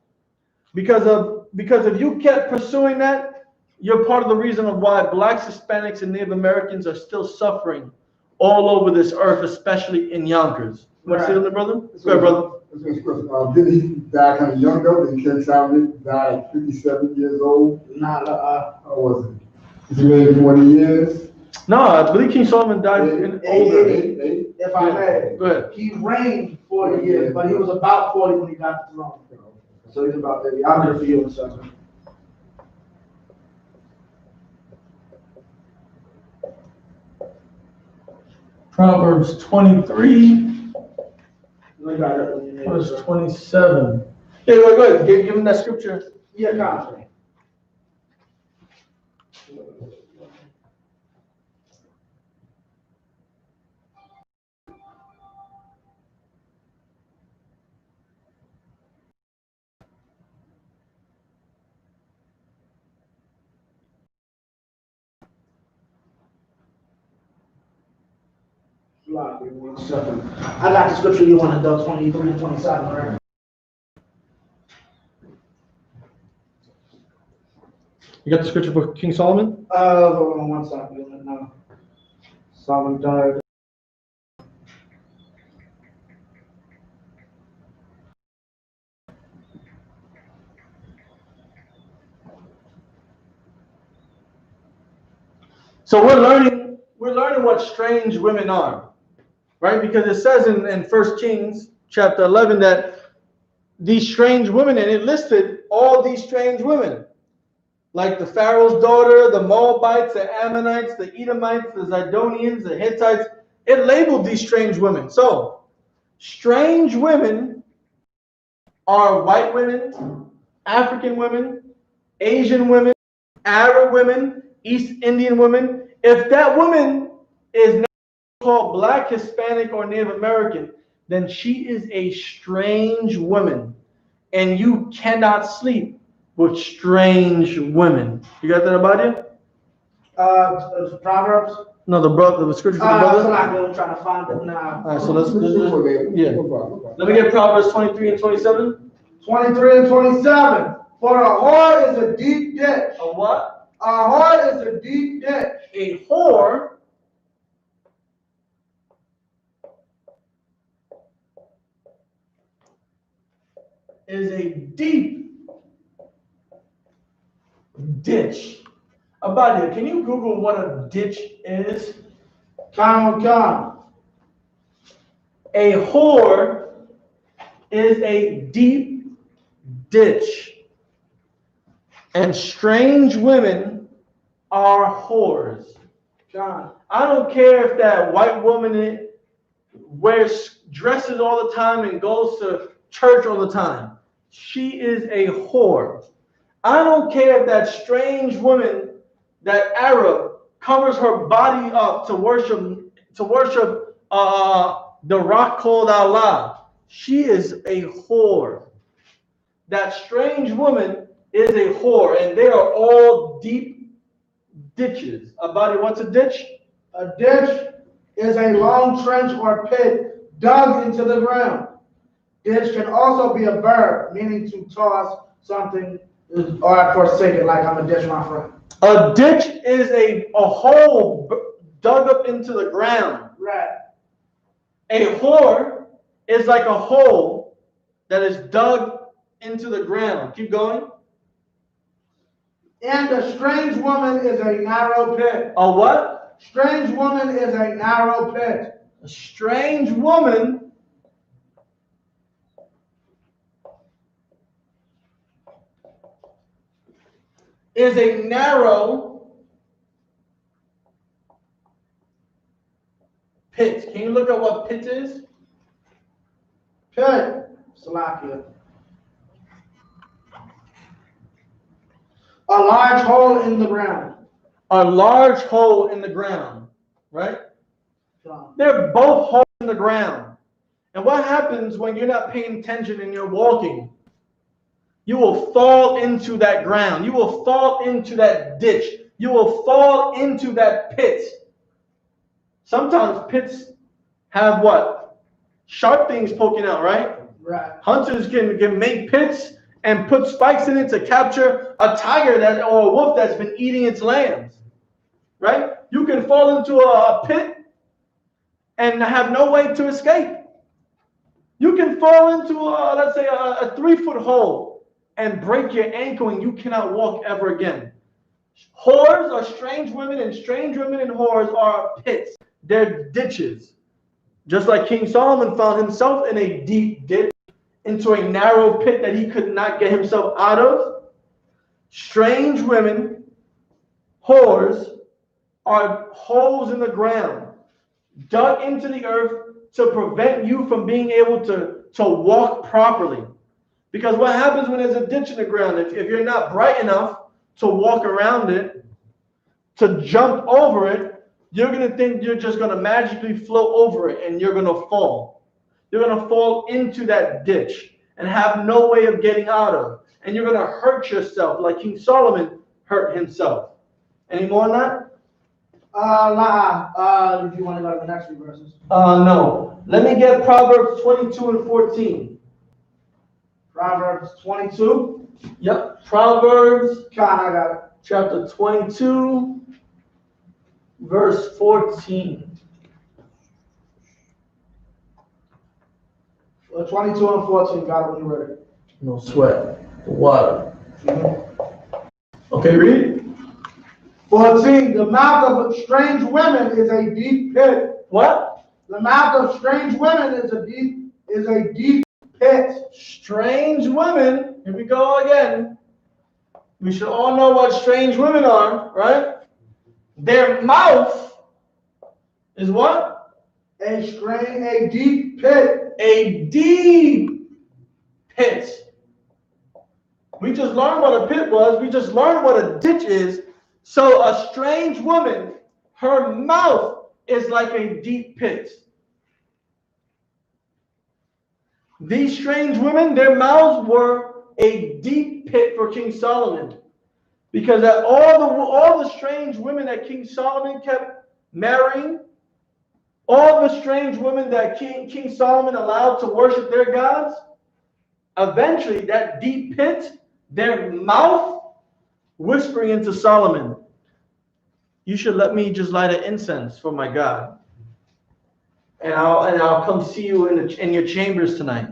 Because if you kept pursuing that, you're part of the reason of why blacks, Hispanics, and Native Americans are still suffering all over this earth, especially in Yonkers. You want to say something, brother? Go ahead, brother. Did he die kind of young though? He came out died at 57 years old. Nah, How was it? Is he maybe 20 years? No, I believe King Solomon died in older. if I may. Go ahead. He reigned 40 years, but he was about 40 when he got the throne. So he's about 30. I'll get it for you in a second. Proverbs 23, We got it when you need verse it. 27. Yeah, go ahead. Give him that scripture. YAHANNA. I got the scripture you wanted, though, 23 and 27, right? You got the scripture for King Solomon? Hold on 1 second. No. Solomon died. So we're learning what strange women are, right? Because it says in 1 Kings chapter 11 that these strange women, and it listed all these strange women, like the Pharaoh's daughter, the Moabites, the Ammonites, the Edomites, the Zidonians, the Hittites. It labeled these strange women. So strange women are white women, African women, Asian women, Arab women, East Indian women. If that woman is not called Black, Hispanic, or Native American, then she is a strange woman. And you cannot sleep with strange women. You got that about you? Proverbs. No, the scripture for the That's what brother. I'm trying to find it now. All right, so let's yeah. Let me get Proverbs 23 and 27. 23 and 27. For a whore is a deep ditch. A what? A whore is a deep ditch. A whore is a deep ditch. Abadia, can you Google what a ditch is? Come. A whore is a deep ditch. And strange women are whores. Come. I don't care if that white woman wears dresses all the time and goes to church all the time. She is a whore. I don't care if that strange woman, that Arab, covers her body up to worship the rock called Allah. She is a whore. That strange woman is a whore, and they are all deep ditches. Abadi, what's a ditch? A ditch is a long trench or pit dug into the ground. Ditch can also be a verb, meaning to toss something or forsake it, like I'm a ditch my friend. A ditch is a hole dug up into the ground. Right. A whore is like a hole that is dug into the ground. Keep going. And a strange woman is a narrow pit. A what? Strange woman is a narrow pit. A strange woman is a narrow pit. Can you look at what pit is? Pit. Salakia. A large hole in the ground. A large hole in the ground, right? They're both holes in the ground. And what happens when you're not paying attention and you're walking? You will fall into that ground. You will fall into that ditch. You will fall into that pit. Sometimes pits have what? Sharp things poking out, right? Right. Hunters can make pits and put spikes in it to capture a tiger or a wolf that's been eating its lambs, right? You can fall into a pit and have no way to escape. You can fall into, let's say, a 3-foot hole and break your ankle and you cannot walk ever again. Whores are strange women, and strange women and whores are pits. They're ditches. Just like King Solomon found himself in a deep ditch, into a narrow pit that he could not get himself out of. Strange women, whores, are holes in the ground, dug into the earth to prevent you from being able to walk properly. Because what happens when there's a ditch in the ground, if you're not bright enough to walk around it, to jump over it, you're going to think you're just going to magically float over it and you're going to fall. You're going to fall into that ditch and have no way of getting out of. And you're going to hurt yourself like King Solomon hurt himself. Any more on that? If you want to go to the next few verses. No. Let me get Proverbs 22 and 14. Proverbs 22. Yep. Proverbs I got it. chapter 22, verse 14. 22 and 14, got it when you're ready. No sweat. Water. Okay, read. 14, the mouth of strange women is a deep pit. What? The mouth of strange women is a deep pit. Strange women. Here we go again. We should all know what strange women are, right? Their mouth is what? A deep pit. A deep pit. We just learned what a pit was. We just learned what a ditch is. So a strange woman, her mouth is like a deep pit. These strange women, their mouths were a deep pit for King Solomon. Because all the strange women that King Solomon kept marrying, all the strange women that King Solomon allowed to worship their gods, eventually that deep pit, their mouth whispering into Solomon, you should let me just light an incense for my God. And I'll come see you in your chambers tonight.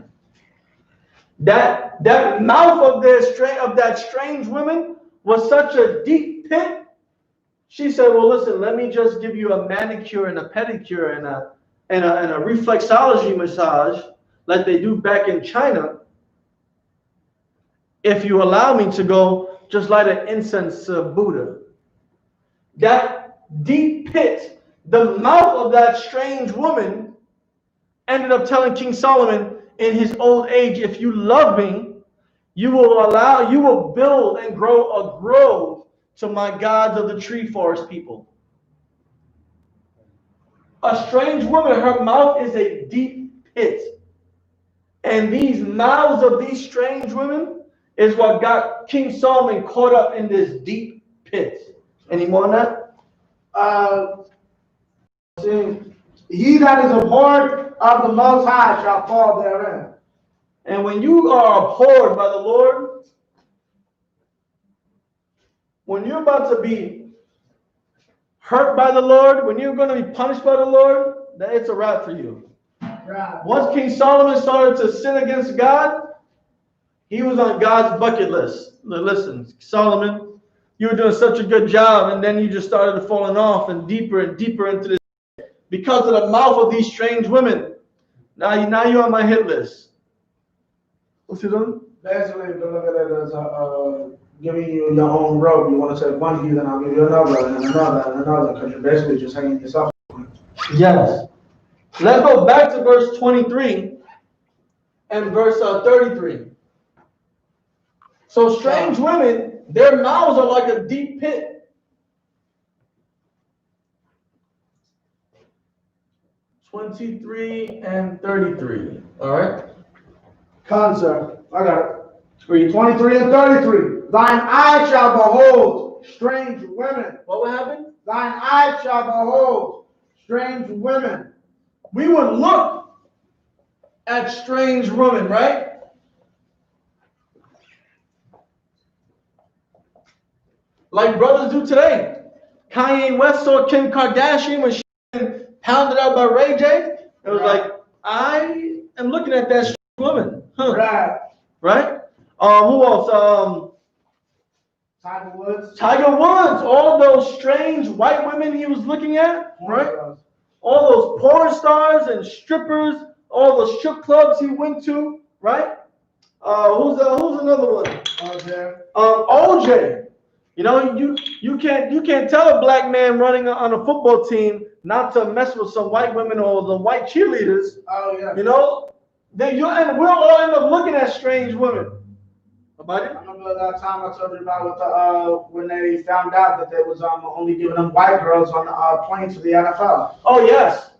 That mouth of that strange woman was such a deep pit. She said, well, listen, let me just give you a manicure and a pedicure and a reflexology massage like they do back in China. If you allow me to go just light an incense to Buddha. That deep pit, the mouth of that strange woman ended up telling King Solomon in his old age, if you love me, you will build and grow a grove to my gods of the tree forest people. A strange woman, her mouth is a deep pit. And these mouths of these strange women is what got King Solomon caught up in this deep pit. Any more on that? See, he that is abhorred of the Most High shall fall therein. And when you are abhorred by the Lord, when you're about to be hurt by the Lord, when you're going to be punished by the Lord, then it's a wrap for you. Right. Once King Solomon started to sin against God, he was on God's bucket list. Listen, Solomon, you were doing such a good job, and then you just started falling off and deeper into this because of the mouth of these strange women. Now you're on my hit list. What's he doing? Basically, you can look at it as giving you your own rope. You want to take one heathen, I'll give you another, and another, and another, because you're basically just hanging yourself. Yes. Let's go back to verse 23 and verse 33. So strange women, their mouths are like a deep pit. 23 and 33. All right. Concept. I got it. Read 23 and 33. Thine eye shall behold strange women. What will happen? Thine eye shall behold strange women. We would look at strange women, right? Like brothers do today. Kanye West saw Kim Kardashian when she pounded out by Ray J. It was like, I am looking at that strange woman. Huh. Right. Right? Who else? Tiger Woods. Tiger Woods. All those strange white women he was looking at, right? All those porn stars and strippers, all the strip clubs he went to, right? Who's another one? OJ. OJ. You know, you can't tell a black man running on a football team not to mess with some white women or the white cheerleaders. Oh yeah. You know, we'll all end up looking at strange women. About it? I remember that time I told you about with when they found out that they was only giving them white girls on the plane to the NFL. Oh yes.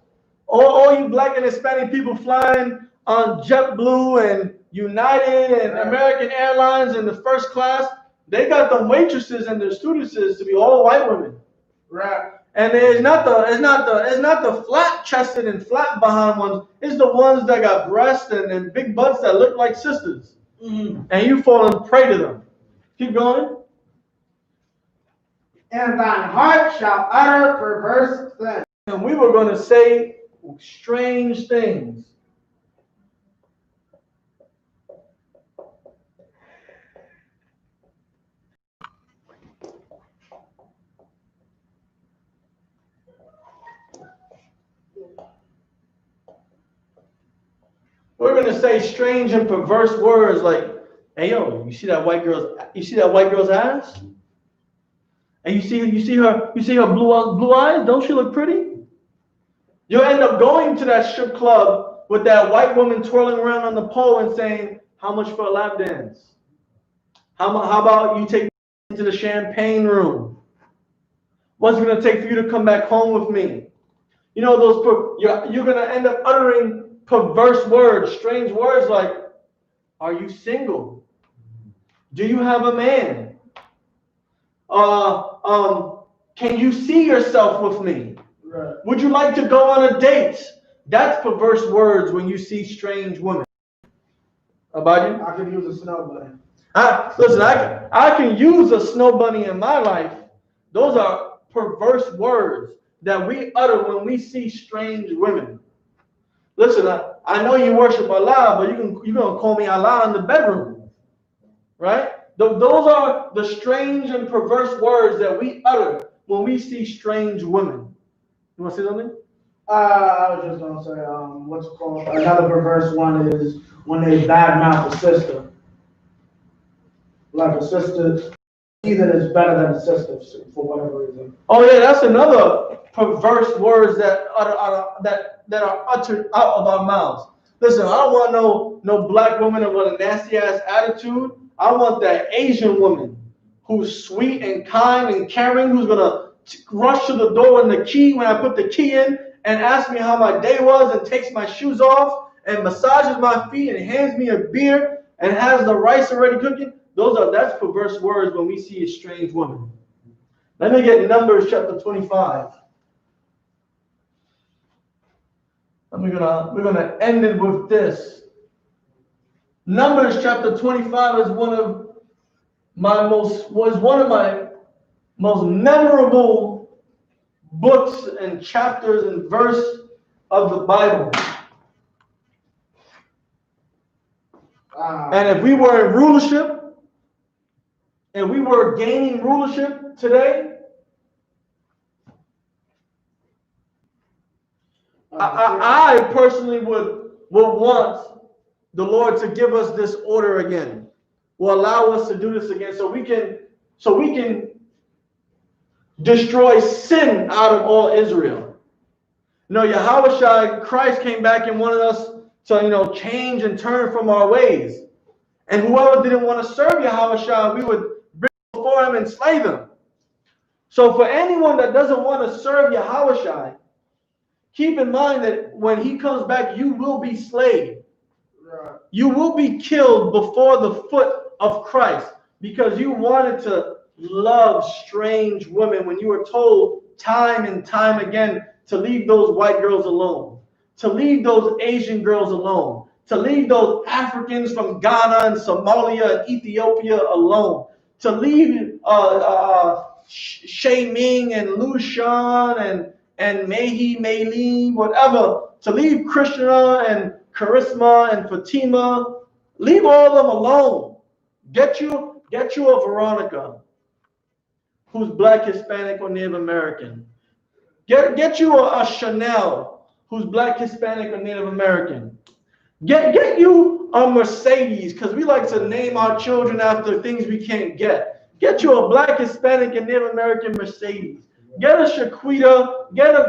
All you black and Hispanic people flying on JetBlue and United and American Airlines in the first class, they got the waitresses and the stewardesses to be all white women. Right. And it's not the flat chested and flat behind ones. It's the ones that got breasts and big butts that look like sisters. Mm-hmm. And you fall and prey to them. Keep going. And thine heart shall utter perverse things. And we were going to say strange things. We're going to say strange and perverse words like, hey yo, you see that white girl's ass? And you see her blue eyes? Don't she look pretty? You'll end up going to that strip club with that white woman twirling around on the pole and saying, how much for a lap dance? How about you take me into the champagne room? What's it going to take for you to come back home with me? You know, you're going to end up uttering perverse words, strange words like, are you single? Do you have a man? Can you see yourself with me? Right. Would you like to go on a date? That's perverse words when you see strange women. About you? I could use a snow bunny. Listen, I can use a snow bunny in my life. Those are perverse words that we utter when we see strange women. Listen, I know you worship Allah, but you're gonna call me Allah in the bedroom, right? Those are the strange and perverse words that we utter when we see strange women. You want to say something? I was just gonna say, what's it called? Another perverse one is when they badmouth a sister. Like a sister, either is better than a sister for whatever reason. Oh yeah, that's another perverse words that are uttered out of our mouths. Listen, I don't want no black woman with a nasty ass attitude. I want that Asian woman who's sweet and kind and caring, who's gonna rush to the door with the key when I put the key in and ask me how my day was and takes my shoes off and massages my feet and hands me a beer and has the rice already cooking. That's perverse words when we see a strange woman. Let me get Numbers chapter 25. And we're gonna end it with this. Numbers chapter 25 is one of my most memorable books and chapters and verse of the Bible. And if we were in rulership, and we were gaining rulership today, I personally would want the Lord to give us this order again, will allow us to do this again, so we can destroy sin out of all Israel. Yahweh Christ came back and wanted us to change and turn from our ways. And whoever didn't want to serve Yahweh, we would bring before him and slay them. So for anyone that doesn't want to serve Yahweh, keep in mind that when he comes back, you will be slain. Right. You will be killed before the foot of Christ because you wanted to love strange women when you were told time and time again to leave those white girls alone, to leave those Asian girls alone, to leave those Africans from Ghana and Somalia and Ethiopia alone, to leave Shay Ming and Lushan and Mehi, Mei, whatever, to leave Krishna and Charisma and Fatima, leave all of them alone. Get you a Veronica, who's Black, Hispanic, or Native American. Get you a Chanel, who's Black, Hispanic, or Native American. Get you a Mercedes, because we like to name our children after things we can't get. Get you a Black, Hispanic, and Native American Mercedes. Get a Shaquita. Get a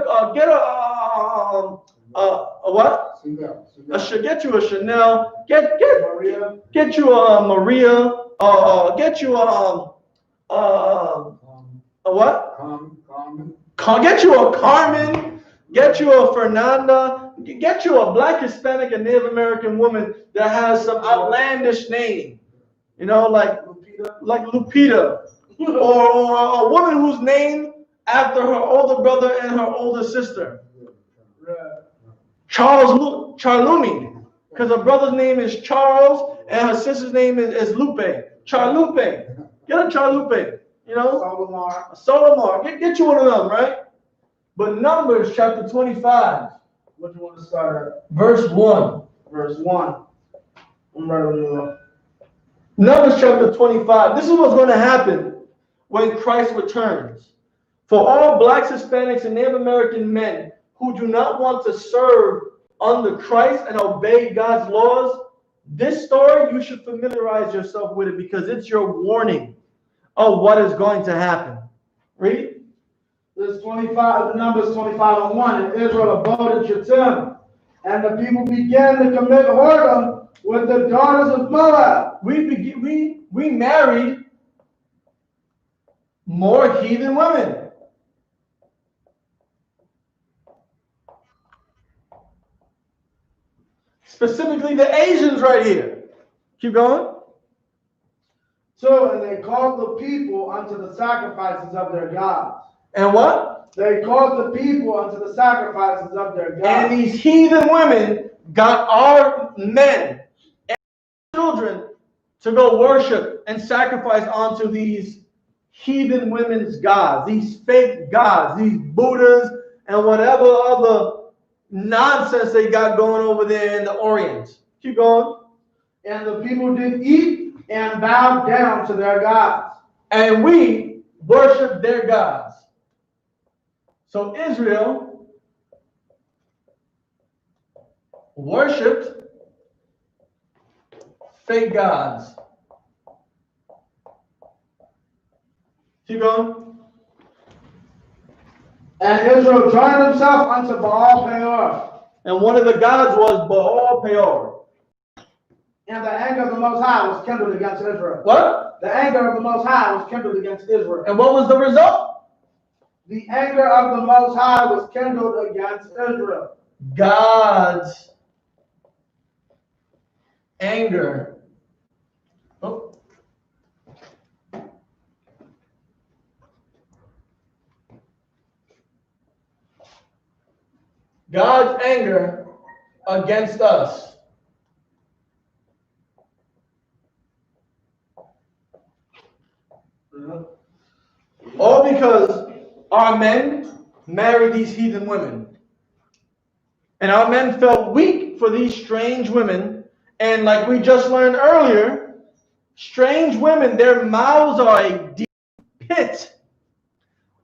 what? Chanel. Get you a Chanel. Get Maria. Get you a Maria. Get you a what? Carmen. Get you a Carmen. Get you a Fernanda. Get you a Black, Hispanic, and Native American woman that has some outlandish name. Like Lupita. or a woman who's named after her older brother and her older sister. Charlumi, because her brother's name is Charles and her sister's name is Lupe. Charlupe. Get a Charlupe. Solomar. Get you one of them, right? But Numbers chapter 25. What do you want to start at? Verse 1. Verse 1. I'm right on you. Numbers chapter 25. This is what's going to happen when Christ returns. For all Blacks, Hispanics, and Native American men who do not want to serve under Christ and obey God's laws, this story, you should familiarize yourself with it because it's your warning of what is going to happen. Read. Verse 25, Numbers 25:1. And Israel abode in Shittim, and the people began to commit whoredom with the daughters of Moab. We married more heathen women. Specifically the Asians right here. Keep going. So, and they called the people unto the sacrifices of their gods. And what? They called the people unto the sacrifices of their gods. And these heathen women got our men and children to go worship and sacrifice onto these heathen women's gods, these fake gods, these Buddhas, and whatever other nonsense they got going over there in the Orient. Keep going. And the people did eat and bow down to their gods. And we worship their gods. So Israel worshipped fake gods. Keep going. And Israel joined himself unto Baal Peor. And one of the gods was Baal Peor. And the anger of the Most High was kindled against Israel. What? The anger of the Most High was kindled against Israel. And what was the result? The anger of the Most High was kindled against Israel. God's anger. Oh. God's anger against us. All because our men married these heathen women. And our men felt weak for these strange women. And like we just learned earlier, strange women, their mouths are a deep pit.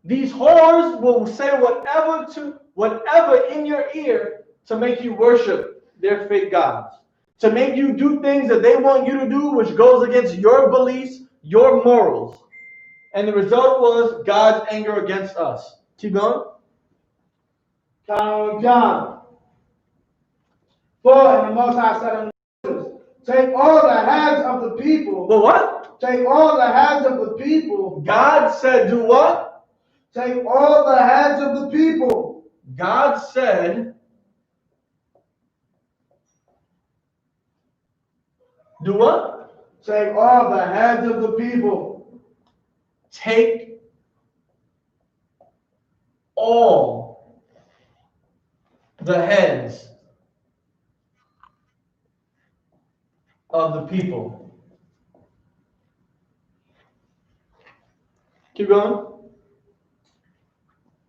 These whores will say whatever in your ear to make you worship their fake gods, to make you do things that they want you to do, which goes against your beliefs, your morals. And the result was God's anger against us. Keep going. John 4, and the Most High said unto Moses, take all the heads of the people. Well, what? Take all the heads of the people. God said, do what? Take all the heads of the people. God said, do what? Take all the heads of the people. Take all the heads of the people. Keep going.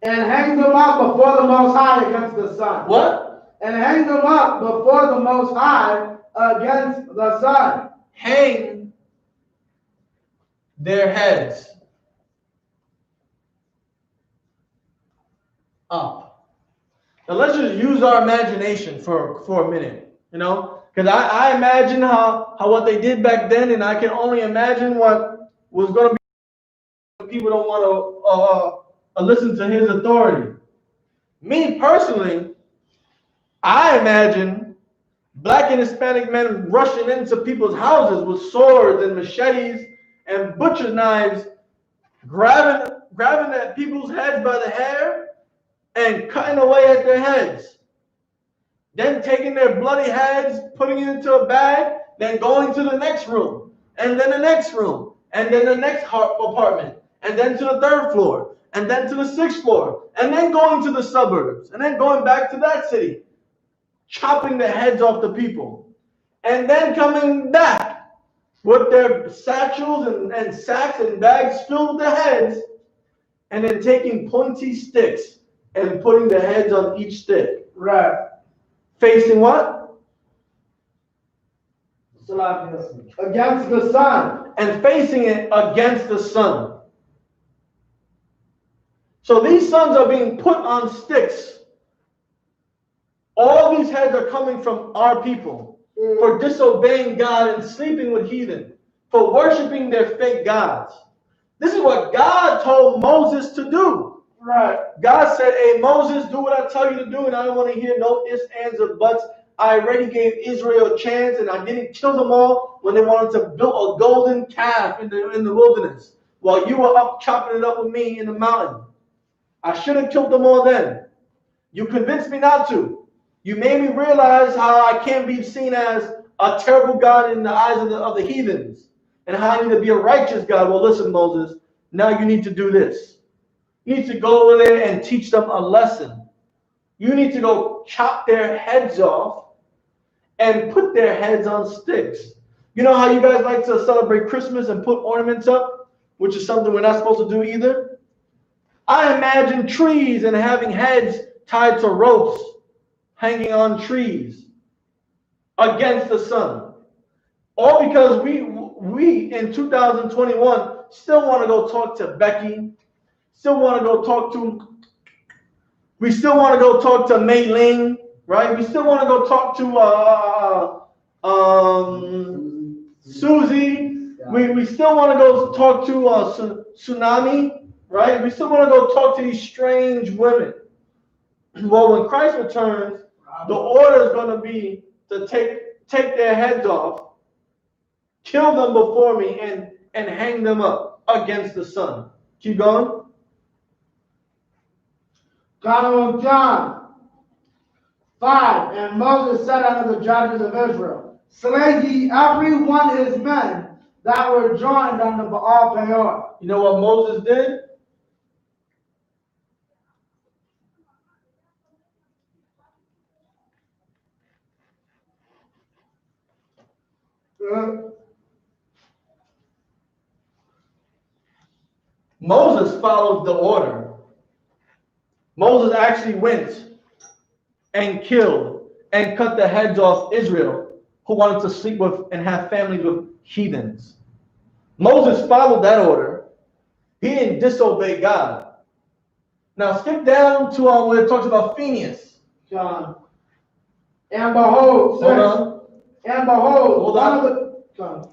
And hang them up before the Most High against the sun. What? And hang them up before the Most High against the sun. Hang their heads up. Now let's just use our imagination for a minute, because I imagine how what they did back then, and I can only imagine what was going to be when people don't want to listen to his authority. Me personally, I imagine Black and Hispanic men rushing into people's houses with swords and machetes and butcher knives, grabbing at people's heads by the hair and cutting away at their heads. Then taking their bloody heads, putting it into a bag, then going to the next room, and then the next room, and then the next apartment, and then to the 3rd floor, and then to the 6th floor, and then going to the suburbs, and then going back to that city, chopping the heads off the people, and then coming back with their satchels and sacks and bags filled with their heads, and then taking pointy sticks and putting the heads on each stick. Right. Facing what? Against the sun. And facing it against the sun. So these sons are being put on sticks. All these heads are coming from our people for disobeying God and sleeping with heathen, for worshiping their fake gods. This is what God told Moses to do. Right. God said, hey, Moses, do what I tell you to do, and I don't want to hear no ifs, ands, or buts. I already gave Israel a chance, and I didn't kill them all when they wanted to build a golden calf in the wilderness, while you were up chopping it up with me in the mountain. I should have killed them all then. You convinced me not to. You made me realize how I can't be seen as a terrible God in the eyes of the heathens, and how I need to be a righteous God. Well, listen, Moses, now you need to do this. You need to go over there and teach them a lesson. You need to go chop their heads off and put their heads on sticks. You know how you guys like to celebrate Christmas and put ornaments up, which is something we're not supposed to do either? I imagine trees and having heads tied to ropes hanging on trees against the sun. All because we in 2021 still want to go talk to Becky, still want to go talk to, we still want to go talk to Mei Ling, right? We still want to go talk to Susie. We still want to go talk to Tsunami, right? We still want to go talk to these strange women. Well, when Christ returns, the order is going to be to take their heads off, kill them before me, and hang them up against the sun. Keep going. John 5, and Moses said unto the judges of Israel, slay ye every one his men that were joined unto Baal Peor. You know what Moses did? Moses followed the order. Moses actually went and killed and cut the heads off Israel who wanted to sleep with and have families with heathens. Moses followed that order. He didn't disobey God. Now skip down to where it talks about Phineas. John. And behold, Hold on. And behold, Hold one on. of the John.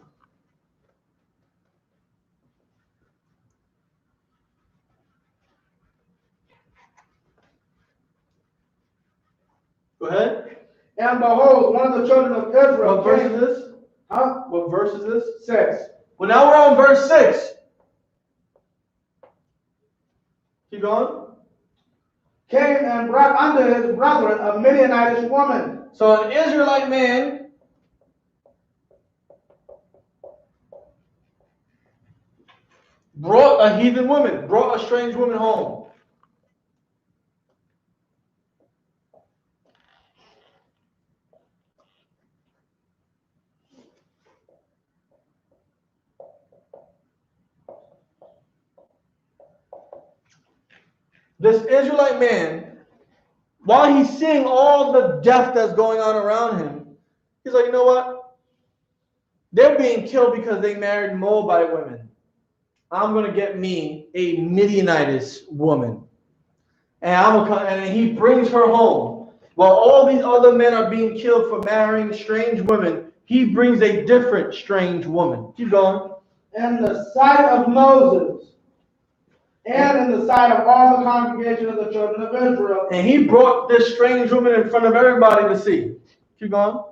Go ahead. And behold, one of the children of Israel. What verse is this? Huh? What verse is this? 6. Well, now we're on verse 6. Keep going. Came and brought unto his brethren a Midianitish woman. So an Israelite man brought a heathen woman, brought a strange woman home. This Israelite man, while he's seeing all the death that's going on around him, he's like, you know what? They're being killed because they married Moabite women. I'm going to get me a Midianitish woman. And he brings her home. While all these other men are being killed for marrying strange women, he brings a different strange woman. Keep going. In the sight of Moses, and in the sight of all the congregation of the children of Israel. And he brought this strange woman in front of everybody to see. Keep going.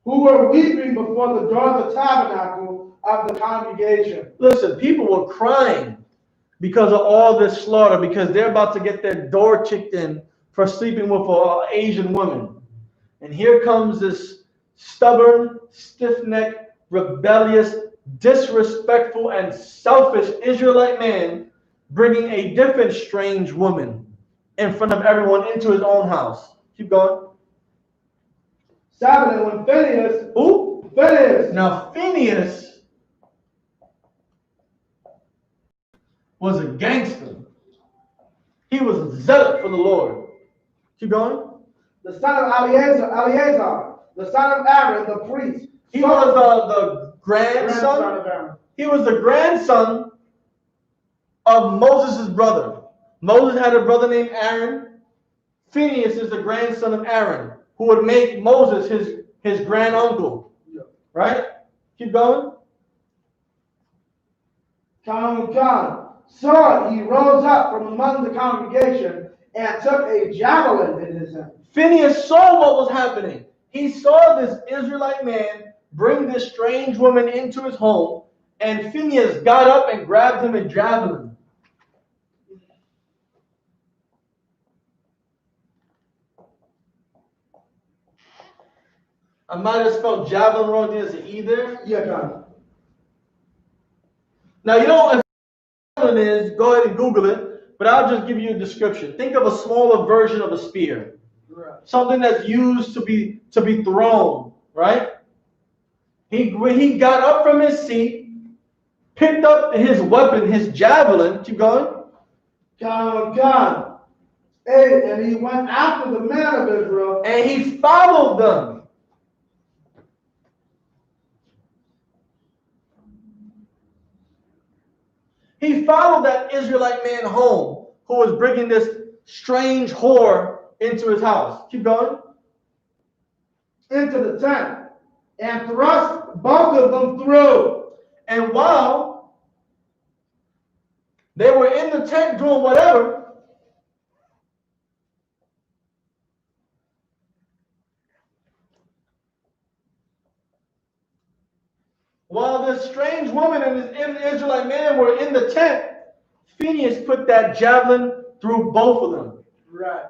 Who were weeping before the door of the tabernacle of the congregation. Listen, people were crying because of all this slaughter, because they're about to get their door kicked in for sleeping with an Asian woman. And here comes this stubborn, stiff-necked, rebellious, disrespectful, and selfish Israelite man bringing a different strange woman in front of everyone into his own house. Keep going. 7. And when Phineas. Who? Phineas. Now, Phineas was a gangster. He was a zealot for the Lord. Keep going. The son of Eleazar, the son of Aaron, the priest. He was the grandson. of Aaron. He was the grandson of Moses' brother. Moses had a brother named Aaron. Phineas is the grandson of Aaron, who would make Moses his granduncle. Right? Keep going. John saw it, he rose up from among the congregation and took a javelin in his hand. Phineas saw what was happening. He saw this Israelite man bring this strange woman into his home, and Phineas got up and grabbed him a javelin. I might have spelled javelin wrong. There's an E there. Yeah, John. Now, you know what javelin is, go ahead and Google it, but I'll just give you a description. Think of a smaller version of a spear. Right. Something that's used to be thrown, right? He got up from his seat, picked up his weapon, his javelin. Keep going. John 8, and he went after the men of Israel. And he followed them. He followed that Israelite man home who was bringing this strange whore into his house. Keep going. Into the tent and thrust both of them through. And while they were in the tent doing whatever, while this strange woman and this Israelite man were in the tent, Phineas put that javelin through both of them. Right.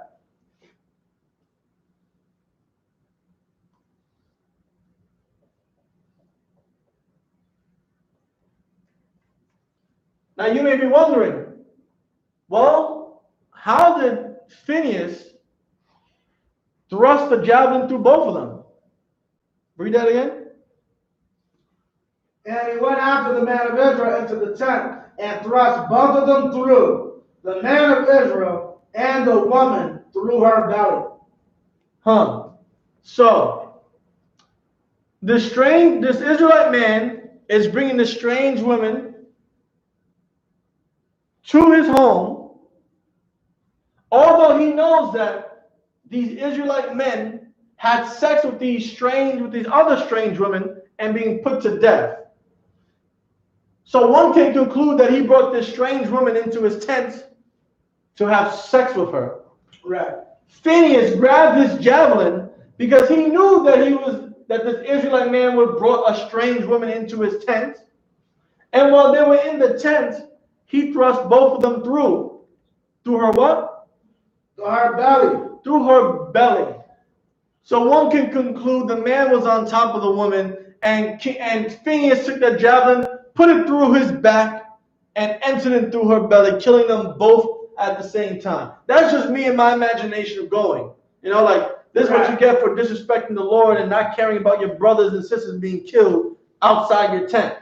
Now you may be wondering, well, how did Phineas thrust the javelin through both of them? Read that again. And he went after the man of Israel into the tent and thrust both of them through, the man of Israel and the woman through her belly. So, this Israelite man is bringing the strange woman to his home, although he knows that these Israelite men had sex with these other strange women and being put to death. So one can conclude that he brought this strange woman into his tent to have sex with her. Right. Phineas grabbed his javelin because he knew that this Israelite man would brought a strange woman into his tent. And while they were in the tent, he thrust both of them through. Through her what? Through her belly. Through her belly. So one can conclude the man was on top of the woman, and Phineas took the javelin, put it through his back, and entered it through her belly, killing them both at the same time. That's just me and my imagination of going. You know, like, this is what you get for disrespecting the Lord and not caring about your brothers and sisters being killed outside your tent.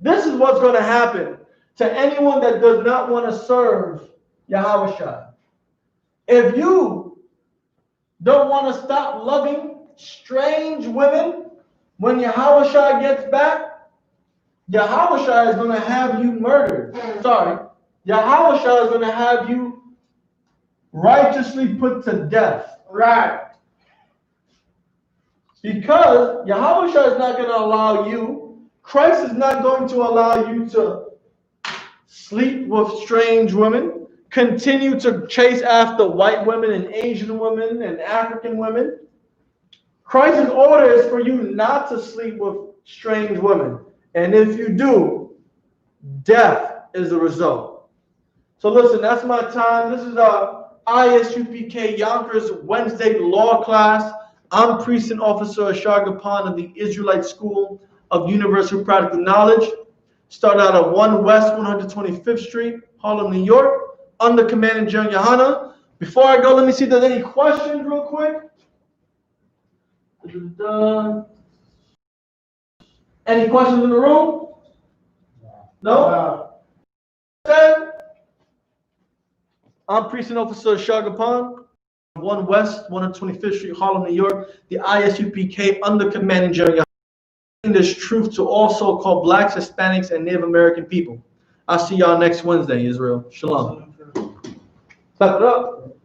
This is what's going to happen to anyone that does not want to serve Yahweh. If you don't want to stop loving strange women, when Yahweh gets back, Yahweh is going to have you murdered. Yahweh is going to have you righteously put to death. Right. Because Yahweh is not going to allow you, Christ is not going to allow you to sleep with strange women, continue to chase after white women and Asian women and African women. Christ's order is for you not to sleep with strange women. And if you do, death is the result. So listen, that's my time. This is our I.S.U.P.K. Yonkers Wednesday law class. I'm Priest and Officer Ashar-Gapan of the Israelite School of Universal Practical Knowledge. Start out at 1 West 125th Street, Harlem, New York, under Commanding General YAHANNA. Before I go, let me see if there's any questions real quick. Any questions in the room? No? I'm Priest and Officer Ashar-Gapan, 1 West 125th Street, Harlem, New York, the I.S.U.P.K. under Commanding General YAHANNA. This truth to all so-called blacks, Hispanics, and Native American people. I'll see y'all next Wednesday, Israel. Shalom. Clap it up.